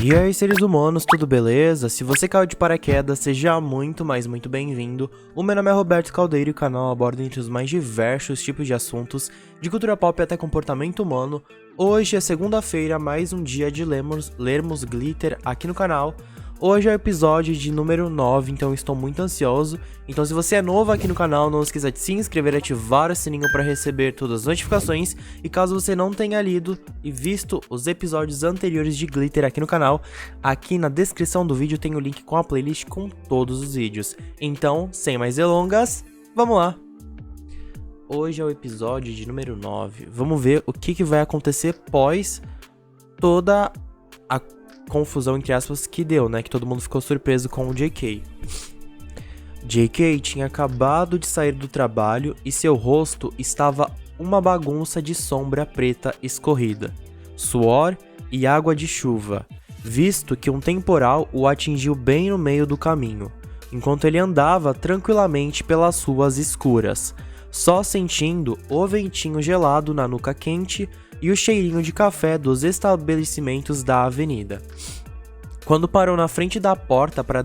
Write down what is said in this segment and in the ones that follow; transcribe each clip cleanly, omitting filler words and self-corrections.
E aí, seres humanos, tudo beleza? Se você caiu de paraquedas, seja muito, mas muito bem-vindo. O meu nome é Roberto Caldeiro e o canal aborda entre os mais diversos tipos de assuntos, de cultura pop até comportamento humano. Hoje é segunda-feira, mais um dia de lermos glitter aqui no canal. Hoje é o episódio de número 9, então estou muito ansioso. Então se você é novo aqui no canal, não esqueça de se inscrever e ativar o sininho para receber todas as notificações. E caso você não tenha lido e visto os episódios anteriores de Glitter aqui no canal, aqui na descrição do vídeo tem o link com a playlist com todos os vídeos. Então, sem mais delongas, vamos lá! Hoje é o episódio de número 9. Vamos ver o que vai acontecer pós toda a confusão, entre aspas, que deu, né? Que todo mundo ficou surpreso com o JK. JK tinha acabado de sair do trabalho e seu rosto estava uma bagunça de sombra preta escorrida, suor e água de chuva, visto que um temporal o atingiu bem no meio do caminho, enquanto ele andava tranquilamente pelas ruas escuras, só sentindo o ventinho gelado na nuca quente e o cheirinho de café dos estabelecimentos da avenida. Quando parou na frente da porta para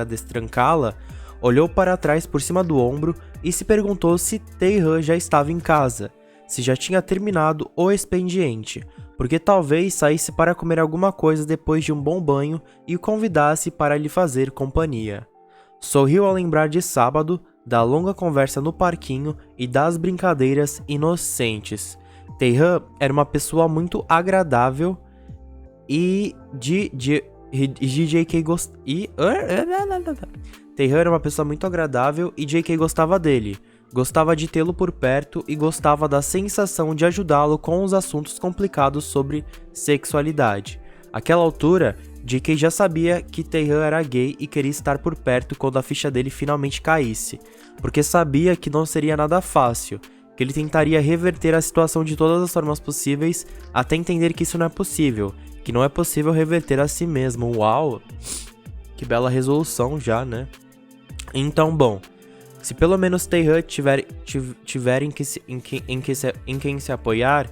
destrancá-la, olhou para trás por cima do ombro e se perguntou se Taehan já estava em casa, se já tinha terminado o expediente, porque talvez saísse para comer alguma coisa depois de um bom banho e o convidasse para lhe fazer companhia. Sorriu ao lembrar de sábado, da longa conversa no parquinho e das brincadeiras inocentes. Taehan era uma pessoa muito agradável e Taehan era uma pessoa muito agradável e JK gostava dele, gostava de tê-lo por perto e gostava da sensação de ajudá-lo com os assuntos complicados sobre sexualidade. Àquela altura, JK já sabia que Taehan era gay e queria estar por perto quando a ficha dele finalmente caísse, porque sabia que não seria nada fácil, que ele tentaria reverter a situação de todas as formas possíveis até entender que isso não é possível, que não é possível reverter a si mesmo. Uau! Que bela resolução já, né? Então, bom, se pelo menos Taehan tiver em quem se apoiar,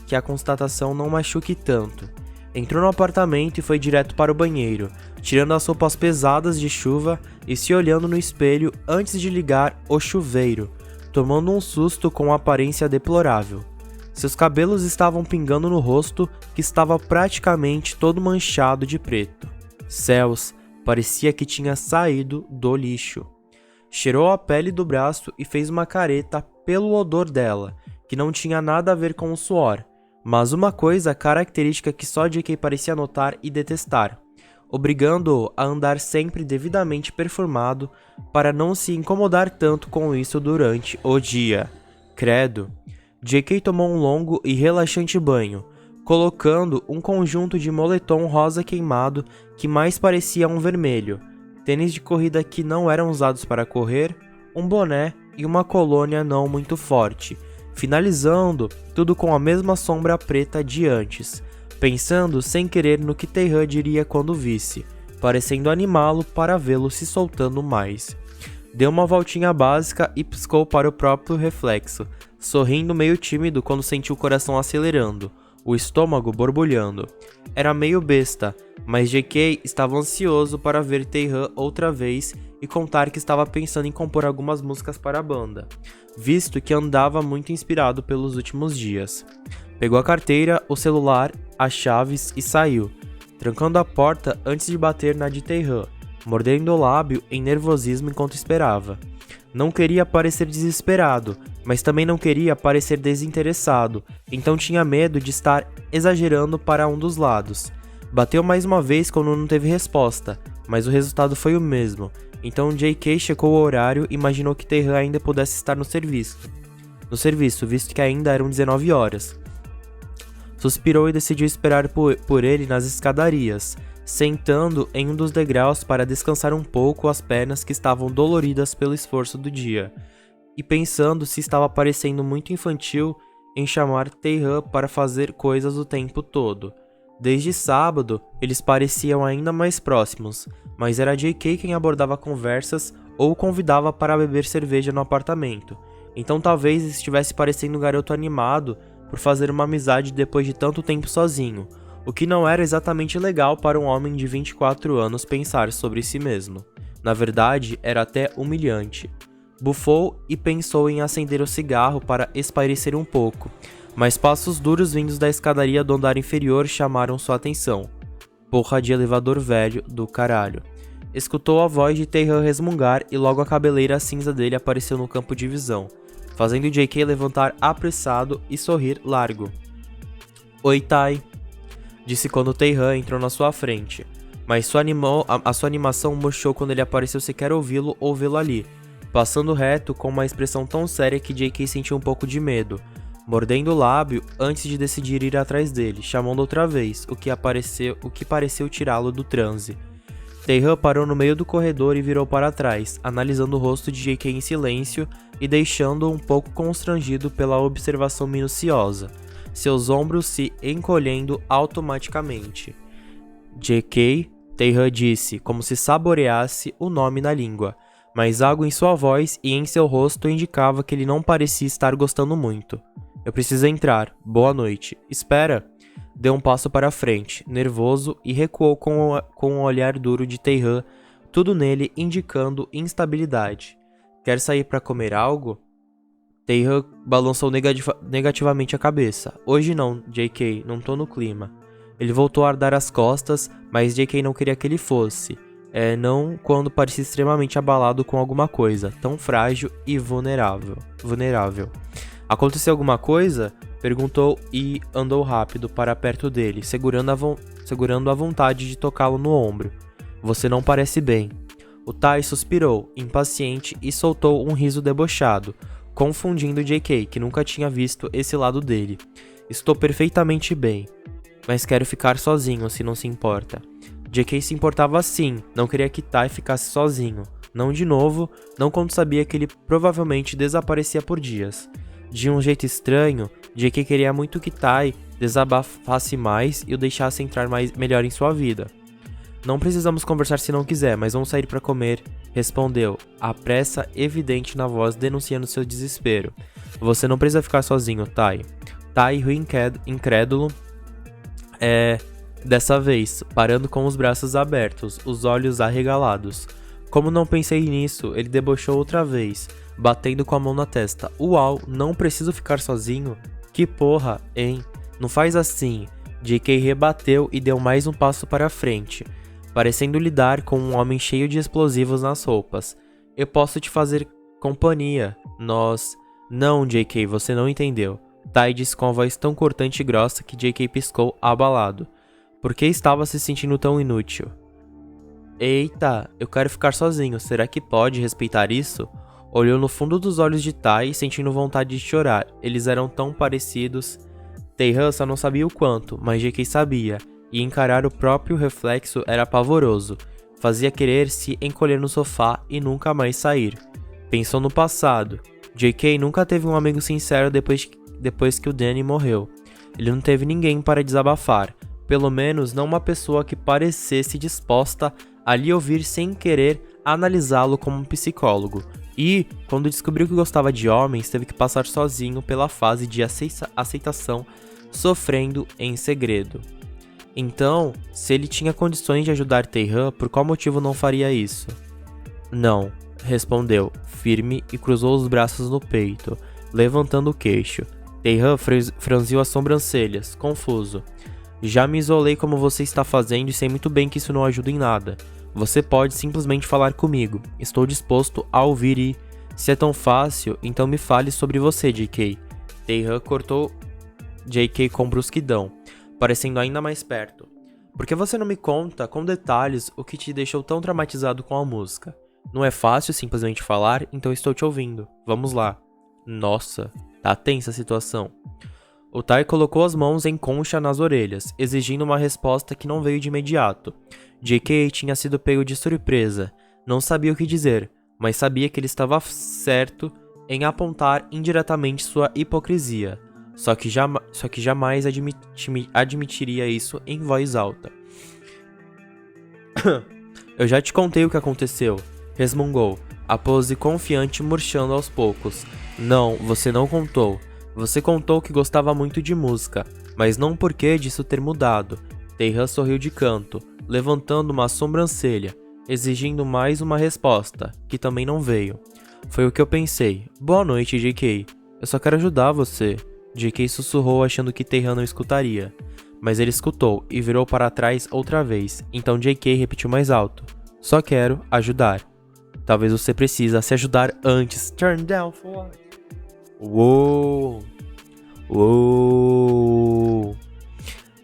que a constatação não machuque tanto. Entrou no apartamento e foi direto para o banheiro, tirando as roupas pesadas de chuva e se olhando no espelho antes de ligar o chuveiro, tomando um susto com a aparência deplorável. Seus cabelos estavam pingando no rosto, que estava praticamente todo manchado de preto. Céus, parecia que tinha saído do lixo. Cheirou a pele do braço e fez uma careta pelo odor dela, que não tinha nada a ver com o suor, mas uma coisa característica que só JK parecia notar e detestar, obrigando-o a andar sempre devidamente perfumado para não se incomodar tanto com isso durante o dia. Credo. JK tomou um longo e relaxante banho, colocando um conjunto de moletom rosa queimado que mais parecia um vermelho, tênis de corrida que não eram usados para correr, um boné e uma colônia não muito forte, finalizando tudo com a mesma sombra preta de antes, pensando sem querer no que Taehan diria quando visse, parecendo animá-lo para vê-lo se soltando mais. Deu uma voltinha básica e piscou para o próprio reflexo, sorrindo meio tímido quando sentiu o coração acelerando, o estômago borbulhando. Era meio besta, mas JK estava ansioso para ver Taehan outra vez e contar que estava pensando em compor algumas músicas para a banda, visto que andava muito inspirado pelos últimos dias. Pegou a carteira, o celular, as chaves e saiu, trancando a porta antes de bater na de Taehan, mordendo o lábio em nervosismo enquanto esperava. Não queria parecer desesperado, mas também não queria parecer desinteressado, então tinha medo de estar exagerando para um dos lados. Bateu mais uma vez quando não teve resposta, mas o resultado foi o mesmo, então JK checou o horário e imaginou que Taehan ainda pudesse estar no serviço, visto que ainda eram 19 horas. Suspirou e decidiu esperar por ele nas escadarias, sentando em um dos degraus para descansar um pouco as pernas que estavam doloridas pelo esforço do dia, e pensando se estava parecendo muito infantil em chamar Taehan para fazer coisas o tempo todo. Desde sábado, eles pareciam ainda mais próximos, mas era JK quem abordava conversas ou o convidava para beber cerveja no apartamento, então talvez estivesse parecendo um garoto animado por fazer uma amizade depois de tanto tempo sozinho, o que não era exatamente legal para um homem de 24 anos pensar sobre si mesmo. Na verdade, era até humilhante. Bufou e pensou em acender o cigarro para espairecer um pouco, mas passos duros vindos da escadaria do andar inferior chamaram sua atenção. Porra de elevador velho do caralho. Escutou a voz de Taehan resmungar e logo a cabeleira cinza dele apareceu no campo de visão, fazendo JK levantar apressado e sorrir largo. Oi, Tai, disse quando Taehan entrou na sua frente, mas a sua animação murchou quando ele apareceu sequer ouvi-lo ou vê-lo ali, passando reto com uma expressão tão séria que JK sentiu um pouco de medo, mordendo o lábio antes de decidir ir atrás dele, chamando outra vez, o que pareceu tirá-lo do transe. Taehan parou no meio do corredor e virou para trás, analisando o rosto de JK em silêncio e deixando-o um pouco constrangido pela observação minuciosa, seus ombros se encolhendo automaticamente. JK, Taehan disse, como se saboreasse o nome na língua, mas algo em sua voz e em seu rosto indicava que ele não parecia estar gostando muito. Eu preciso entrar. Boa noite. Espera. Deu um passo para frente, nervoso, e recuou com o olhar duro de Taehan, tudo nele indicando instabilidade. Quer sair para comer algo? Taehan balançou negativamente a cabeça. Hoje não, JK, não tô no clima. Ele voltou a dar as costas, mas JK não queria que ele fosse. Não quando parecia extremamente abalado com alguma coisa, tão frágil e vulnerável. Aconteceu alguma coisa? Perguntou e andou rápido para perto dele, segurando a vontade de tocá-lo no ombro. Você não parece bem. O Tai suspirou, impaciente, e soltou um riso debochado, confundindo JK, que nunca tinha visto esse lado dele. Estou perfeitamente bem, mas quero ficar sozinho, se não se importa. JK se importava sim, não queria que Tai ficasse sozinho. Não de novo, não quando sabia que ele provavelmente desaparecia por dias. De um jeito estranho, JK queria muito que Tai desabafasse mais e o deixasse entrar melhor em sua vida. Não precisamos conversar se não quiser, mas vamos sair para comer, respondeu, a pressa evidente na voz denunciando seu desespero. Você não precisa ficar sozinho, Tai. Tai riu incrédulo, dessa vez, parando com os braços abertos, os olhos arregalados. Como não pensei nisso, ele debochou outra vez, batendo com a mão na testa. Uau, não preciso ficar sozinho? Que porra, hein? Não faz assim. JK rebateu e deu mais um passo para frente, parecendo lidar com um homem cheio de explosivos nas roupas. Eu posso te fazer companhia. Não, JK, você não entendeu. Tai disse com a voz tão cortante e grossa que JK piscou, abalado. Por que estava se sentindo tão inútil? Eita, eu quero ficar sozinho, será que pode respeitar isso? Olhou no fundo dos olhos de Tai, sentindo vontade de chorar. Eles eram tão parecidos. Taehan só não sabia o quanto, mas JK sabia, e encarar o próprio reflexo era pavoroso. Fazia querer se encolher no sofá e nunca mais sair. Pensou no passado. JK nunca teve um amigo sincero depois que o Danny morreu. Ele não teve ninguém para desabafar, pelo menos não uma pessoa que parecesse disposta a lhe ouvir sem querer analisá-lo como um psicólogo. E, quando descobriu que gostava de homens, teve que passar sozinho pela fase de aceitação, sofrendo em segredo. Então, se ele tinha condições de ajudar Taehan, por qual motivo não faria isso? Não, respondeu, firme, e cruzou os braços no peito, levantando o queixo. Taehan franziu as sobrancelhas, confuso. Já me isolei como você está fazendo e sei muito bem que isso não ajuda em nada. Você pode simplesmente falar comigo. Estou disposto a ouvir e... Se é tão fácil, então me fale sobre você, JK. Taehan cortou JK com brusquidão, parecendo ainda mais perto. Por que você não me conta com detalhes o que te deixou tão traumatizado com a música? Não é fácil simplesmente falar, então estou te ouvindo. Vamos lá. Nossa, tá tensa a situação. O Tai colocou as mãos em concha nas orelhas, exigindo uma resposta que não veio de imediato. JK tinha sido pego de surpresa. Não sabia o que dizer, mas sabia que ele estava certo em apontar indiretamente sua hipocrisia. Só que jamais admitiria isso em voz alta. Eu já te contei o que aconteceu, resmungou, a pose confiante murchando aos poucos. Não, você não contou. Você contou que gostava muito de música, mas não porque disso ter mudado. Taehan sorriu de canto, levantando uma sobrancelha, exigindo mais uma resposta, que também não veio. Foi o que eu pensei. Boa noite, JK. Eu só quero ajudar você. JK sussurrou achando que Taehan não escutaria. Mas ele escutou e virou para trás outra vez, então JK repetiu mais alto. Só quero ajudar. Talvez você precisa se ajudar antes. Turn down for what? Uou! Uou!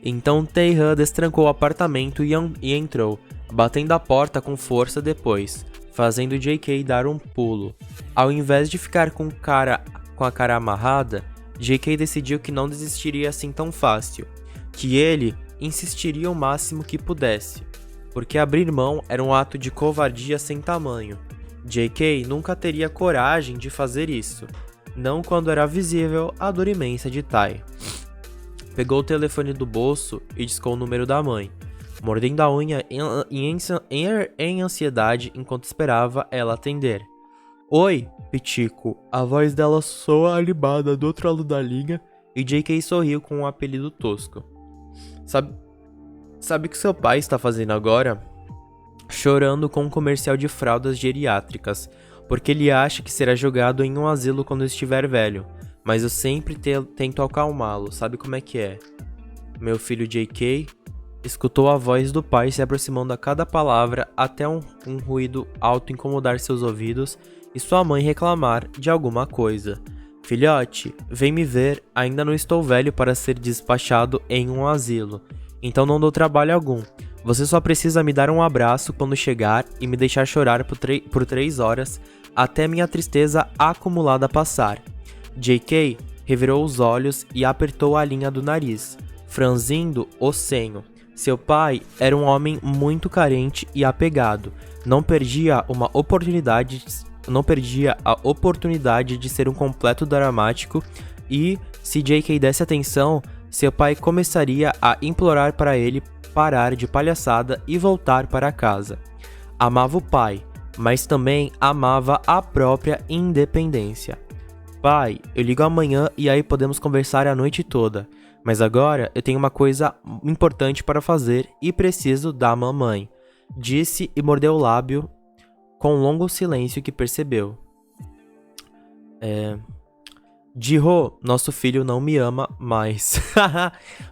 Então Taehan destrancou o apartamento e entrou, batendo a porta com força depois, fazendo JK dar um pulo. Ao invés de ficar com a cara amarrada, JK decidiu que não desistiria assim tão fácil, que ele insistiria o máximo que pudesse, porque abrir mão era um ato de covardia sem tamanho. JK nunca teria coragem de fazer isso, não quando era visível a dor imensa de Tai. Pegou o telefone do bolso e discou o número da mãe, mordendo a unha em ansiedade enquanto esperava ela atender. Oi, Pitico. A voz dela soa animada do outro lado da linha e JK sorriu com um apelido tosco. Sabe o que seu pai está fazendo agora? Chorando com um comercial de fraldas geriátricas, porque ele acha que será jogado em um asilo quando estiver velho. Mas eu sempre tento acalmá-lo, sabe como é que é? Meu filho JK escutou a voz do pai se aproximando a cada palavra até um ruído alto incomodar seus ouvidos e sua mãe reclamar de alguma coisa. Filhote, vem me ver, ainda não estou velho para ser despachado em um asilo, então não dou trabalho algum. Você só precisa me dar um abraço quando chegar e me deixar chorar por 3 horas até minha tristeza acumulada passar. JK revirou os olhos e apertou a linha do nariz, franzindo o senho. Seu pai era um homem muito carente e apegado. Não perdia a oportunidade de ser um completo dramático e, se JK desse atenção, seu pai começaria a implorar para ele parar de palhaçada e voltar para casa. Amava o pai, mas também amava a própria independência. Pai, eu ligo amanhã e aí podemos conversar a noite toda, mas agora eu tenho uma coisa importante para fazer e preciso da mamãe, disse e mordeu o lábio com um longo silêncio que percebeu. Ji-ho, nosso filho não me ama mais.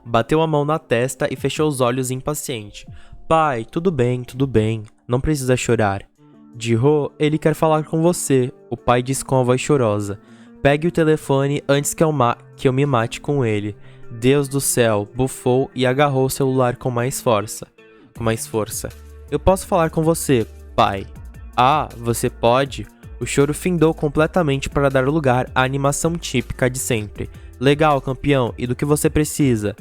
Bateu a mão na testa e fechou os olhos impaciente. Pai, tudo bem, não precisa chorar. Ji-ho, ele quer falar com você, o pai disse com a voz chorosa. Pegue o telefone antes que eu me mate com ele. Deus do céu, bufou e agarrou o celular com mais força. Eu posso falar com você, pai. Ah, você pode? O choro findou completamente para dar lugar à animação típica de sempre. Legal, campeão, e do que você precisa?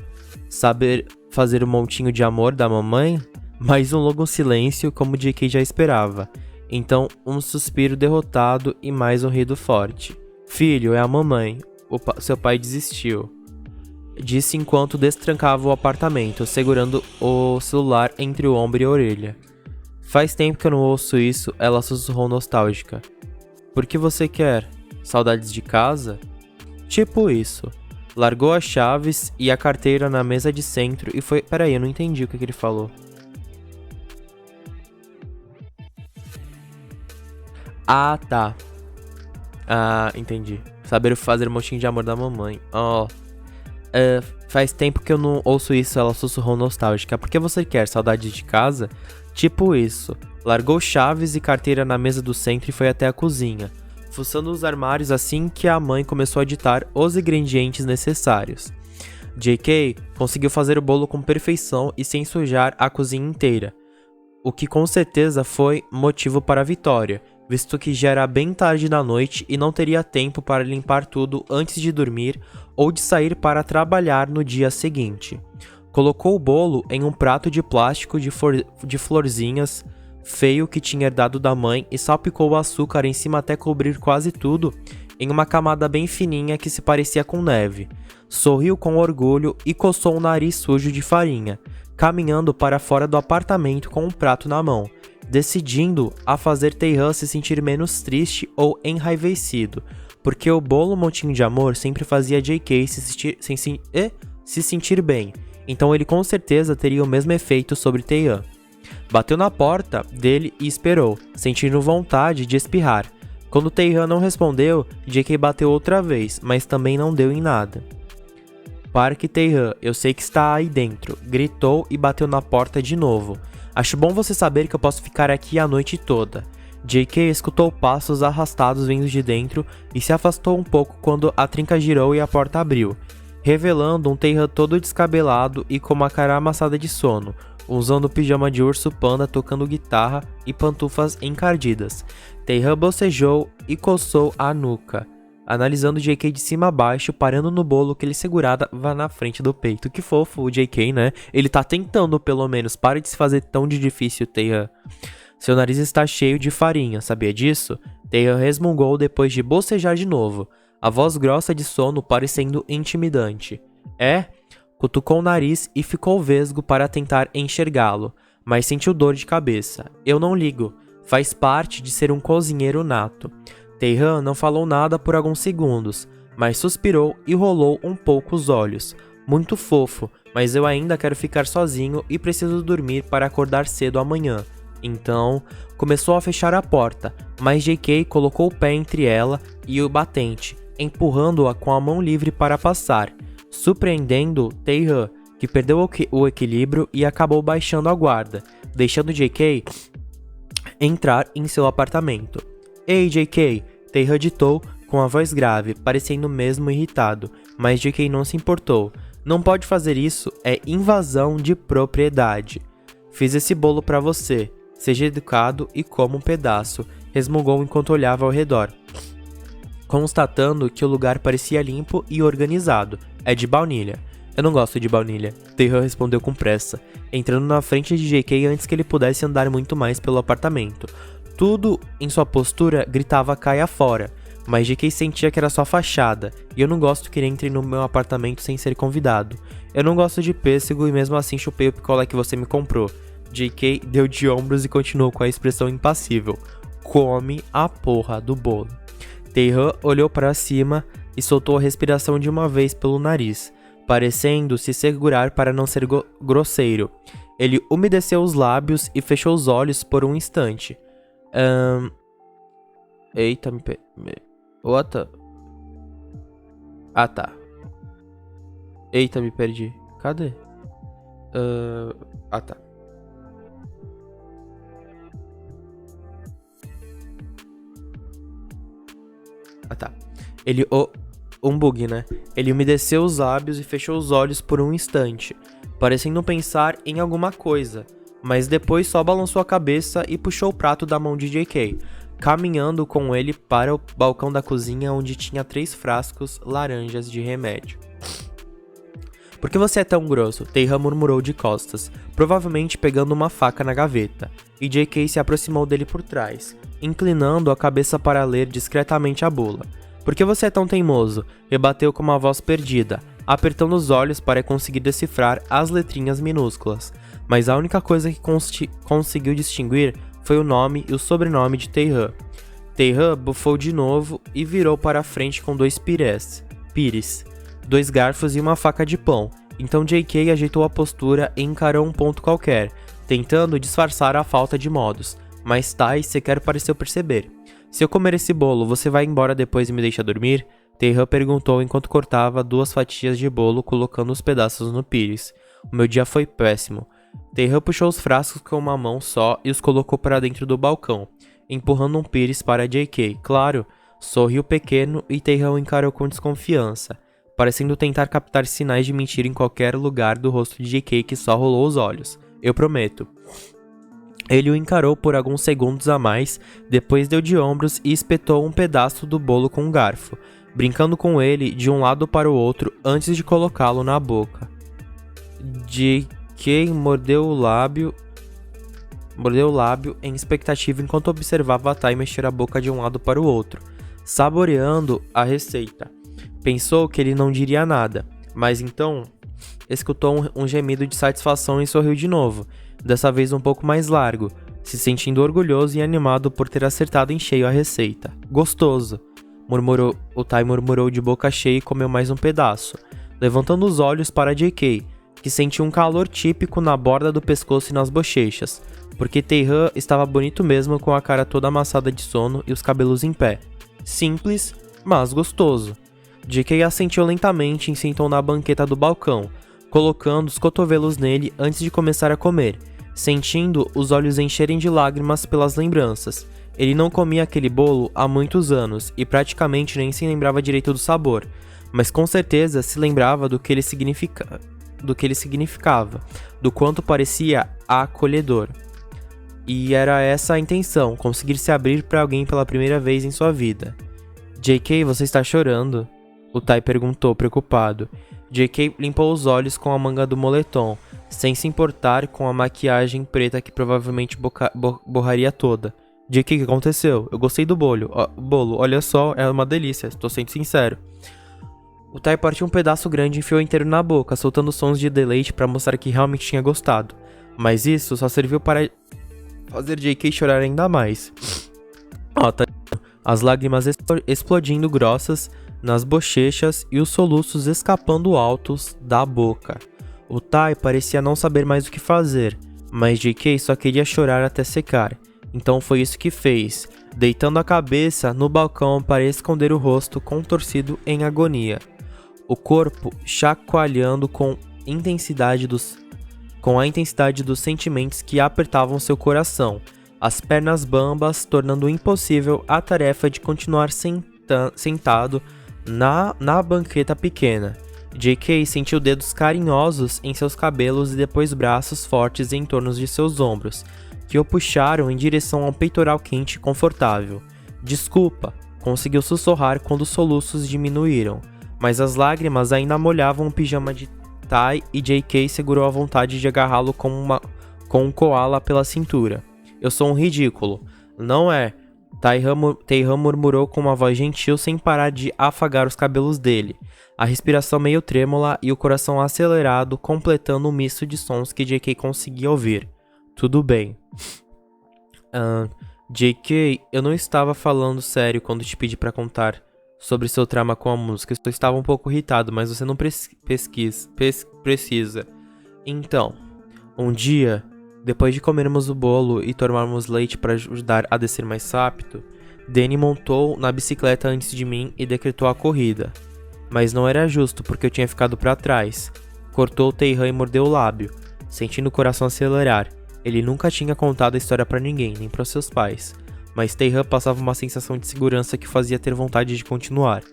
Saber fazer o montinho de amor da mamãe? Mais um longo silêncio, como JK já esperava. Então, um suspiro derrotado e mais um rido forte. Filho, é a mamãe. Seu pai desistiu. Disse enquanto destrancava o apartamento, segurando o celular entre o ombro e a orelha. Faz tempo que eu não ouço isso, ela sussurrou nostálgica. Por que você quer? Saudades de casa? Tipo isso. Largou as chaves e a carteira na mesa de centro e foi... Peraí, eu não entendi o que ele falou. Ah, tá. Ah, entendi. Saber fazer um montinho de amor da mamãe. Faz tempo que eu não ouço isso, ela sussurrou nostálgica. Por que você quer? Saudade de casa? Tipo isso. Largou chaves e carteira na mesa do centro e foi até a cozinha, fuçando os armários assim que a mãe começou a ditar os ingredientes necessários. JK conseguiu fazer o bolo com perfeição e sem sujar a cozinha inteira, o que com certeza foi motivo para a vitória, visto que já era bem tarde da noite e não teria tempo para limpar tudo antes de dormir ou de sair para trabalhar no dia seguinte. Colocou o bolo em um prato de plástico de florzinhas feio que tinha herdado da mãe e salpicou o açúcar em cima até cobrir quase tudo em uma camada bem fininha que se parecia com neve. Sorriu com orgulho e coçou o nariz sujo de farinha, caminhando para fora do apartamento com um prato na mão, decidindo a fazer Taehan se sentir menos triste ou enraivecido, porque o bolo montinho de amor sempre fazia JK se sentir bem, então ele com certeza teria o mesmo efeito sobre Taehan. Bateu na porta dele e esperou, sentindo vontade de espirrar. Quando Taehan não respondeu, JK bateu outra vez, mas também não deu em nada. Parque Taehan, eu sei que está aí dentro, gritou e bateu na porta de novo. Acho bom você saber que eu posso ficar aqui a noite toda. JK escutou passos arrastados vindo de dentro e se afastou um pouco quando a trinca girou e a porta abriu, revelando um Taehan todo descabelado e com uma cara amassada de sono, usando pijama de urso panda tocando guitarra e pantufas encardidas. Taehan bocejou e coçou a nuca, analisando JK de cima a baixo, parando no bolo que ele segurava na frente do peito. Que fofo o JK, né? Ele tá tentando pelo menos, pare de se fazer tão de difícil, Taehan. Seu nariz está cheio de farinha, sabia disso? Taehan resmungou depois de bocejar de novo, a voz grossa de sono parecendo intimidante. É? Cutucou o nariz e ficou vesgo para tentar enxergá-lo, mas sentiu dor de cabeça. Eu não ligo, faz parte de ser um cozinheiro nato. Taehan não falou nada por alguns segundos, mas suspirou e rolou um pouco os olhos. Muito fofo, mas eu ainda quero ficar sozinho e preciso dormir para acordar cedo amanhã. Então, começou a fechar a porta, mas JK colocou o pé entre ela e o batente, empurrando-a com a mão livre para passar, surpreendendo Taehan, que perdeu o equilíbrio e acabou baixando a guarda, deixando JK entrar em seu apartamento. Ei, JK, Taehan ditou com a voz grave, parecendo mesmo irritado, mas JK não se importou. Não pode fazer isso, é invasão de propriedade. Fiz esse bolo pra você. Seja educado e coma um pedaço, resmungou enquanto olhava ao redor, constatando que o lugar parecia limpo e organizado. É de baunilha. Eu não gosto de baunilha, Taehan respondeu com pressa, entrando na frente de JK antes que ele pudesse andar muito mais pelo apartamento. Tudo em sua postura gritava caia fora, mas JK sentia que era só fachada, e eu não gosto que ele entre no meu apartamento sem ser convidado. Eu não gosto de pêssego e mesmo assim chupei o picolé que você me comprou. JK deu de ombros e continuou com a expressão impassível. Come a porra do bolo. Taehan olhou para cima e soltou a respiração de uma vez pelo nariz, parecendo se segurar para não ser grosseiro. Ele umedeceu os lábios e fechou os olhos por um instante. Eita, What? Ah, tá. Eita, me perdi. Cadê? Ah, tá. Ah, tá. Um bug, né? Ele umedeceu os lábios e fechou os olhos por um instante, parecendo pensar em alguma coisa, mas depois só balançou a cabeça e puxou o prato da mão de JK, caminhando com ele para o balcão da cozinha onde tinha 3 frascos laranjas de remédio. Por que você é tão grosso? Taehan murmurou de costas, provavelmente pegando uma faca na gaveta, e JK se aproximou dele por trás, inclinando a cabeça para ler discretamente a bula. Por que você é tão teimoso? Rebateu com uma voz perdida, apertando os olhos para conseguir decifrar as letrinhas minúsculas, mas a única coisa que conseguiu distinguir foi o nome e o sobrenome de Taehan. Taehan bufou de novo e virou para a frente com 2 pires, 2 garfos e uma faca de pão. Então JK ajeitou a postura e encarou um ponto qualquer, tentando disfarçar a falta de modos, mas Tai sequer pareceu perceber. Se eu comer esse bolo, você vai embora depois e me deixa dormir? Taehan perguntou enquanto cortava 2 fatias de bolo colocando os pedaços no pires. O meu dia foi péssimo. Taehan puxou os frascos com uma mão só e os colocou para dentro do balcão, empurrando um pires para JK. Claro, sorriu pequeno e Taehan o encarou com desconfiança, parecendo tentar captar sinais de mentira em qualquer lugar do rosto de JK que só rolou os olhos. Eu prometo. Ele o encarou por alguns segundos a mais, depois deu de ombros e espetou um pedaço do bolo com um garfo, brincando com ele de um lado para o outro antes de colocá-lo na boca. JK mordeu o lábio em expectativa enquanto observava a Tai mexer a boca de um lado para o outro, saboreando a receita. Pensou que ele não diria nada, mas então escutou um gemido de satisfação e sorriu de novo, dessa vez um pouco mais largo, se sentindo orgulhoso e animado por ter acertado em cheio a receita. Gostoso, o Tai murmurou de boca cheia e comeu mais um pedaço, levantando os olhos para JK, que sentiu um calor típico na borda do pescoço e nas bochechas, porque Taehan estava bonito mesmo com a cara toda amassada de sono e os cabelos em pé. Simples, mas gostoso. JK assentiu lentamente e sentou na banqueta do balcão, colocando os cotovelos nele antes de começar a comer, sentindo os olhos encherem de lágrimas pelas lembranças. Ele não comia aquele bolo há muitos anos e praticamente nem se lembrava direito do sabor, mas com certeza se lembrava do que ele significava, do quanto parecia acolhedor. E era essa a intenção, conseguir se abrir para alguém pela primeira vez em sua vida. JK, você está chorando? O Tai perguntou, preocupado. JK limpou os olhos com a manga do moletom, sem se importar com a maquiagem preta que provavelmente borraria toda. JK, o que aconteceu? Eu gostei do bolo, olha só, é uma delícia, estou sendo sincero. O Tai partiu um pedaço grande e enfiou inteiro na boca, soltando sons de deleite para mostrar que realmente tinha gostado. Mas isso só serviu para fazer JK chorar ainda mais. Tá. As lágrimas explodindo grossas nas bochechas e os soluços escapando altos da boca. O Tai parecia não saber mais o que fazer, mas JK só queria chorar até secar. Então foi isso que fez, deitando a cabeça no balcão para esconder o rosto contorcido em agonia. O corpo chacoalhando com a intensidade dos sentimentos que apertavam seu coração, as pernas bambas tornando impossível a tarefa de continuar sentado na banqueta pequena. JK sentiu dedos carinhosos em seus cabelos e depois braços fortes em torno de seus ombros, que o puxaram em direção a um peitoral quente e confortável. Desculpa, conseguiu sussurrar quando os soluços diminuíram, mas as lágrimas ainda molhavam o pijama de Tai e JK segurou a vontade de agarrá-lo com um koala pela cintura. Eu sou um ridículo, não é? Taehan murmurou com uma voz gentil sem parar de afagar os cabelos dele, a respiração meio trêmula e o coração acelerado completando um misto de sons que JK conseguia ouvir. Tudo bem. JK, eu não estava falando sério quando te pedi pra contar sobre seu trauma com a música. Eu estava um pouco irritado, mas você não precisa. Então, um dia, depois de comermos o bolo e tomarmos leite para ajudar a descer mais rápido, Danny montou na bicicleta antes de mim e decretou a corrida. Mas não era justo porque eu tinha ficado para trás. Cortou Taehan e mordeu o lábio, sentindo o coração acelerar. Ele nunca tinha contado a história para ninguém, nem para seus pais. Mas Taehan passava uma sensação de segurança que fazia ter vontade de continuar.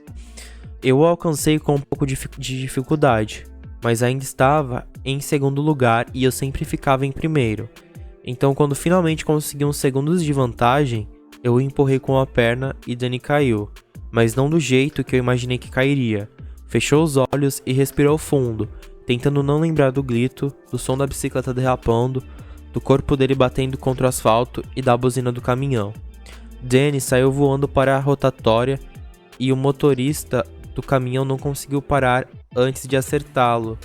Eu o alcancei com um pouco de dificuldade, mas ainda estava em segundo lugar e eu sempre ficava em primeiro. Então quando finalmente consegui uns segundos de vantagem, eu o empurrei com a perna e Danny caiu, mas não do jeito que eu imaginei que cairia. Fechou os olhos e respirou fundo, tentando não lembrar do grito, do som da bicicleta derrapando, do corpo dele batendo contra o asfalto e da buzina do caminhão. Danny saiu voando para a rotatória e o motorista do caminhão não conseguiu parar antes de acertá-lo.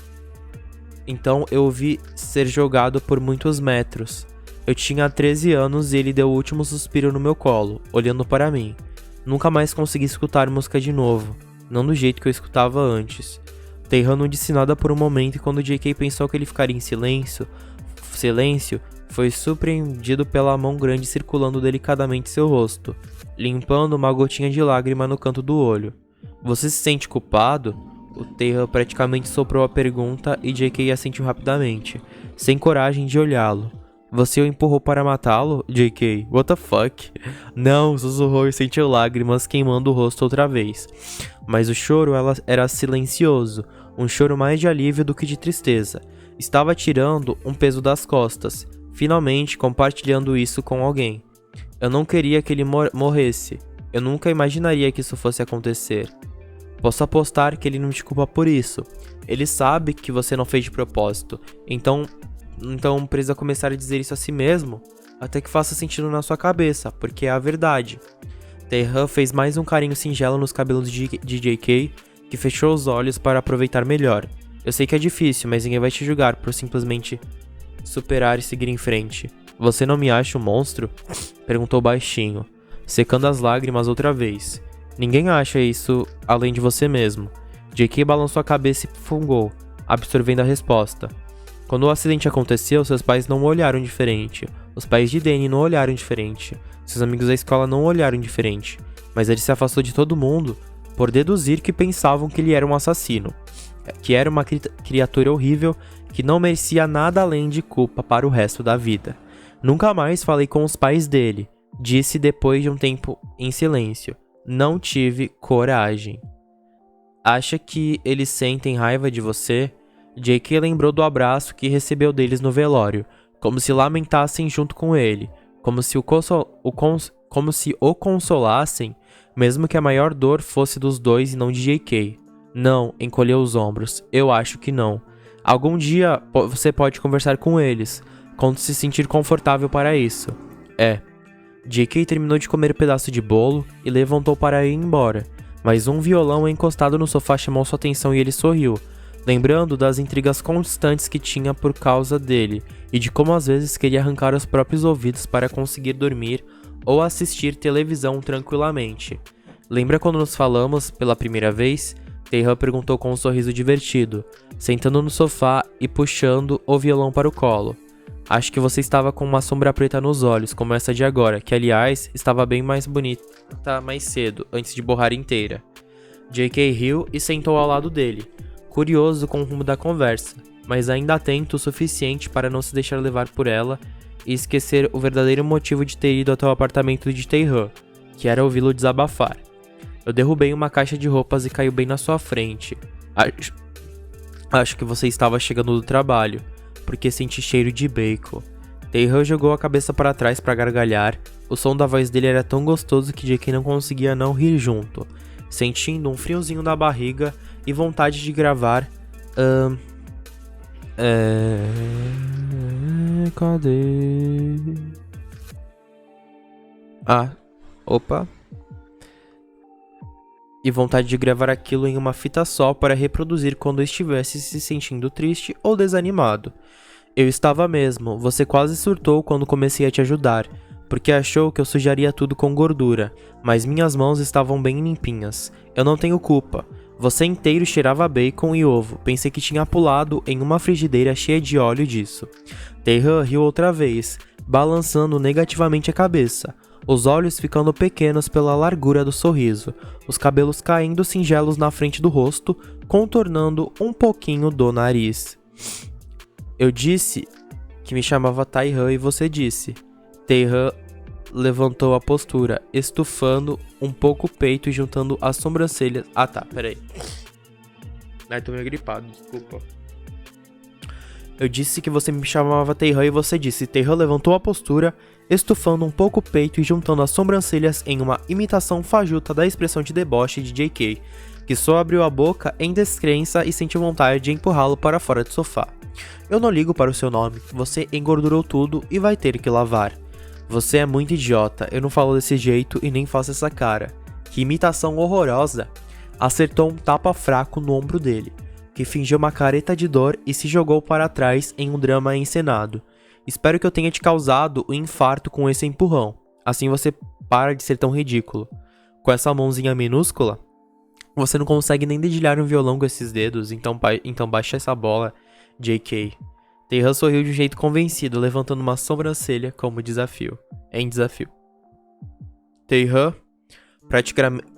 Então eu o vi ser jogado por muitos metros. Eu tinha 13 anos e ele deu o último suspiro no meu colo, olhando para mim. Nunca mais consegui escutar música de novo, não do jeito que eu escutava antes. Taehan não disse nada por um momento e quando JK pensou que ele ficaria em silêncio, foi surpreendido pela mão grande circulando delicadamente seu rosto, limpando uma gotinha de lágrima no canto do olho. Você se sente culpado? O Taehan praticamente soprou a pergunta e JK assentiu rapidamente, sem coragem de olhá-lo. Você o empurrou para matá-lo? JK, what the fuck? Não, sussurrou e sentiu lágrimas queimando o rosto outra vez. Mas o choro era silencioso, um choro mais de alívio do que de tristeza. Estava tirando um peso das costas, finalmente compartilhando isso com alguém. Eu não queria que ele morresse. Eu nunca imaginaria que isso fosse acontecer. Posso apostar que ele não te culpa por isso. Ele sabe que você não fez de propósito. Então precisa começar a dizer isso a si mesmo, até que faça sentido na sua cabeça, porque é a verdade. Taehan fez mais um carinho singelo nos cabelos de JK, que fechou os olhos para aproveitar melhor. Eu sei que é difícil, mas ninguém vai te julgar por simplesmente superar e seguir em frente. Você não me acha um monstro? Perguntou baixinho, secando as lágrimas outra vez. Ninguém acha isso além de você mesmo. JK balançou a cabeça e fungou. absorvendo a resposta. Quando o acidente aconteceu, seus pais não olharam diferente. Os pais de Danny não olharam diferente. Seus amigos da escola não olharam diferente. Mas ele se afastou de todo mundo por deduzir que pensavam que ele era um assassino. Que era uma criatura horrível que não merecia nada além de culpa para o resto da vida. Nunca mais falei com os pais dele, disse depois de um tempo em silêncio. Não tive coragem. Acha que eles sentem raiva de você? J.K. lembrou do abraço que recebeu deles no velório, como se lamentassem junto com ele, como se o consolassem, mesmo que a maior dor fosse dos dois e não de J.K. Não, encolheu os ombros. Eu acho que não. Algum dia você pode conversar com eles, quando se sentir confortável para isso. J.K. terminou de comer um pedaço de bolo e levantou para ir embora, mas um violão encostado no sofá chamou sua atenção e ele sorriu, lembrando das intrigas constantes que tinha por causa dele e de como às vezes queria arrancar os próprios ouvidos para conseguir dormir ou assistir televisão tranquilamente. Lembra quando nos falamos pela primeira vez? Tae-han perguntou com um sorriso divertido, sentando no sofá e puxando o violão para o colo. Acho que você estava com uma sombra preta nos olhos, como essa de agora, que aliás estava bem mais bonita mais cedo, antes de borrar inteira. J.K. riu e sentou ao lado dele, curioso com o rumo da conversa, mas ainda atento o suficiente para não se deixar levar por ela e esquecer o verdadeiro motivo de ter ido até o apartamento de Tae-han, que era ouvi-lo desabafar. Eu derrubei uma caixa de roupas e caiu bem na sua frente. Acho que você estava chegando do trabalho, porque senti cheiro de bacon. Tae-han jogou a cabeça para trás para gargalhar. O som da voz dele era tão gostoso que J.K. não conseguia não rir junto, sentindo um friozinho na barriga e vontade de gravar. Cadê? Opa. E vontade de gravar aquilo em uma fita só para reproduzir quando estivesse se sentindo triste ou desanimado. Eu estava mesmo, você quase surtou quando comecei a te ajudar, porque achou que eu sujaria tudo com gordura, mas minhas mãos estavam bem limpinhas. Eu não tenho culpa. Você inteiro cheirava bacon e ovo, pensei que tinha pulado em uma frigideira cheia de óleo disso. Tae-han riu outra vez, balançando negativamente a cabeça, os olhos ficando pequenos pela largura do sorriso, os cabelos caindo singelos na frente do rosto, contornando um pouquinho do nariz. Eu disse que me chamava Tae-han e você disse. Tae-han levantou a postura, estufando um pouco o peito e juntando as sobrancelhas. Peraí. Tô meio gripado, desculpa. Eu disse que você me chamava Tae-han e você disse. Tae-han levantou a postura, estufando um pouco o peito e juntando as sobrancelhas em uma imitação fajuta da expressão de deboche de J.K., que só abriu a boca em descrença e sentiu vontade de empurrá-lo para fora do sofá. Eu não ligo para o seu nome, você engordurou tudo e vai ter que lavar. Você é muito idiota, eu não falo desse jeito e nem faço essa cara. Que imitação horrorosa! Acertou um tapa fraco no ombro dele, que fingiu uma careta de dor e se jogou para trás em um drama encenado. Espero que eu tenha te causado um infarto com esse empurrão. Assim você para de ser tão ridículo. Com essa mãozinha minúscula, você não consegue nem dedilhar um violão com esses dedos, então baixa essa bola, J.K. Tae-han sorriu de um jeito convencido, levantando uma sobrancelha como desafio. Tae-han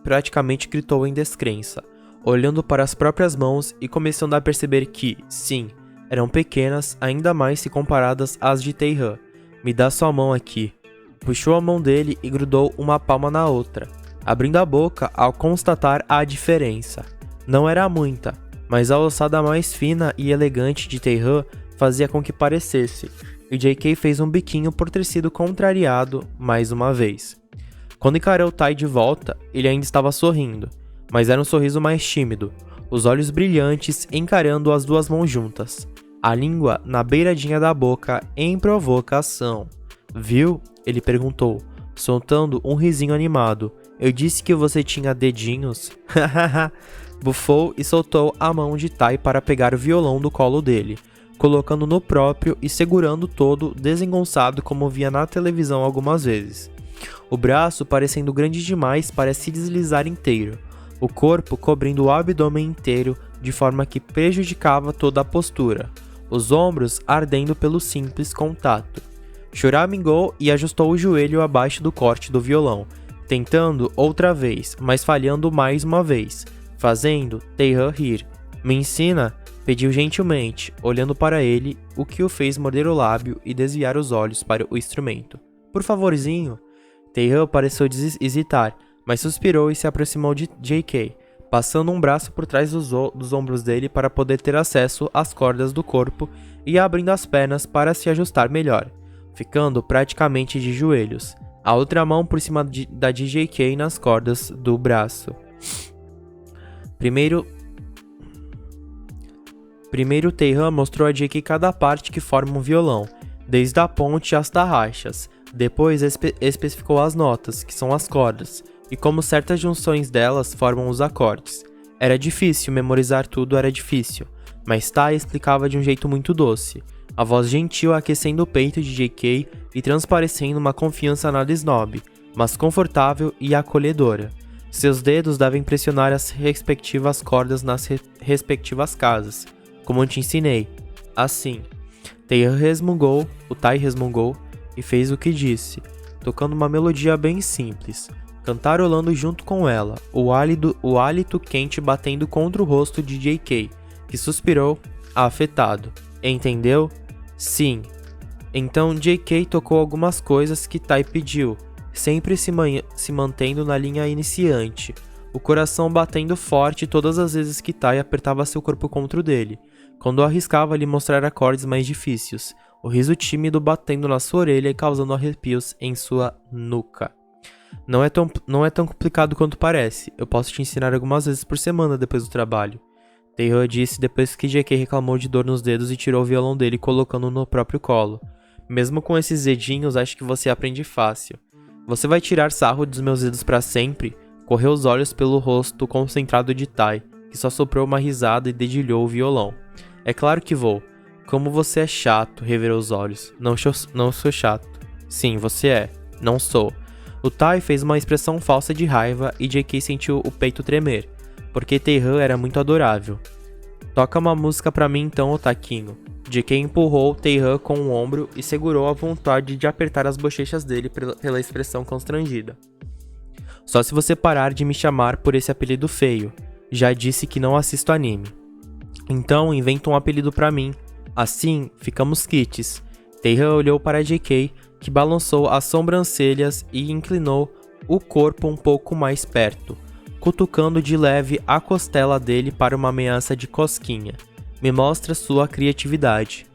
praticamente gritou em descrença, olhando para as próprias mãos e começando a perceber que, sim, eram pequenas, ainda mais se comparadas às de Tae-han. Me dá sua mão aqui. Puxou a mão dele e grudou uma palma na outra, abrindo a boca ao constatar a diferença. Não era muita, mas a ossada mais fina e elegante de Tae-han fazia com que parecesse, e J.K. fez um biquinho por ter sido contrariado mais uma vez. Quando encarou Tai de volta, ele ainda estava sorrindo, mas era um sorriso mais tímido, os olhos brilhantes encarando as duas mãos juntas, a língua na beiradinha da boca em provocação. Viu? Ele perguntou, soltando um risinho animado. Eu disse que você tinha dedinhos? Hahaha. Bufou e soltou a mão de Tai para pegar o violão do colo dele, colocando no próprio e segurando todo desengonçado como via na televisão algumas vezes. O braço parecendo grande demais para se deslizar inteiro, o corpo cobrindo o abdômen inteiro de forma que prejudicava toda a postura, os ombros ardendo pelo simples contato. Choramingou e ajustou o joelho abaixo do corte do violão, tentando outra vez, mas falhando mais uma vez, fazendo Taehan rir. Me ensina? Pediu gentilmente, olhando para ele, o que o fez morder o lábio e desviar os olhos para o instrumento. Por favorzinho? Taehan pareceu hesitar, mas suspirou e se aproximou de J.K., passando um braço por trás dos ombros dele para poder ter acesso às cordas do corpo e abrindo as pernas para se ajustar melhor, ficando praticamente de joelhos, a outra mão por cima da de J.K. nas cordas do braço. Primeiro Taehan mostrou a J.K. cada parte que forma um violão, desde a ponte às tarraxas. Depois especificou as notas, que são as cordas, e como certas junções delas formam os acordes. Era difícil, memorizar tudo era difícil, mas Tai explicava de um jeito muito doce, a voz gentil aquecendo o peito de J.K. e transparecendo uma confiança nada snob, mas confortável e acolhedora. Seus dedos devem pressionar as respectivas cordas nas respectivas casas, como eu te ensinei. Assim, o Tai resmungou e fez o que disse, tocando uma melodia bem simples, cantarolando junto com ela, o hálito quente batendo contra o rosto de J.K., que suspirou, afetado. Entendeu? Sim. Então J.K. tocou algumas coisas que Tai pediu, sempre se mantendo na linha iniciante, o coração batendo forte todas as vezes que Tai apertava seu corpo contra o dele, quando arriscava lhe mostrar acordes mais difíceis, o riso tímido batendo na sua orelha e causando arrepios em sua nuca. Não é tão complicado quanto parece, eu posso te ensinar algumas vezes por semana depois do trabalho. Taehan disse depois que J.K. reclamou de dor nos dedos e tirou o violão dele colocando-o no próprio colo. Mesmo com esses dedinhos, acho que você aprende fácil. Você vai tirar sarro dos meus dedos para sempre? Correu os olhos pelo rosto concentrado de Tai, que só soprou uma risada e dedilhou o violão. É claro que vou. Como você é chato, revirou os olhos. Não sou chato. Sim, você é. Não sou. O Tai fez uma expressão falsa de raiva e J.K. sentiu o peito tremer, porque Taehan era muito adorável. Toca uma música pra mim então, otaquinho. J.K. empurrou Taehan com o ombro e segurou a vontade de apertar as bochechas dele pela expressão constrangida. Só se você parar de me chamar por esse apelido feio. Já disse que não assisto anime. Então inventa um apelido pra mim. Assim, ficamos quites. Taehan olhou para J.K., que balançou as sobrancelhas e inclinou o corpo um pouco mais perto, cutucando de leve a costela dele para uma ameaça de cosquinha. Me mostra sua criatividade.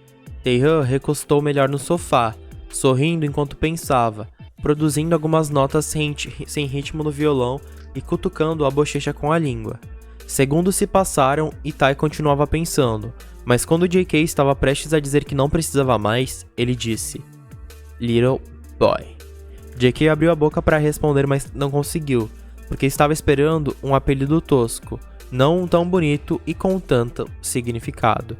Taehan recostou melhor no sofá, sorrindo enquanto pensava, produzindo algumas notas sem ritmo no violão e cutucando a bochecha com a língua. Segundos se passaram e Tai continuava pensando, mas quando J.K. estava prestes a dizer que não precisava mais, ele disse: Little boy. J.K. abriu a boca para responder, mas não conseguiu, porque estava esperando um apelido tosco, não tão bonito e com tanto significado.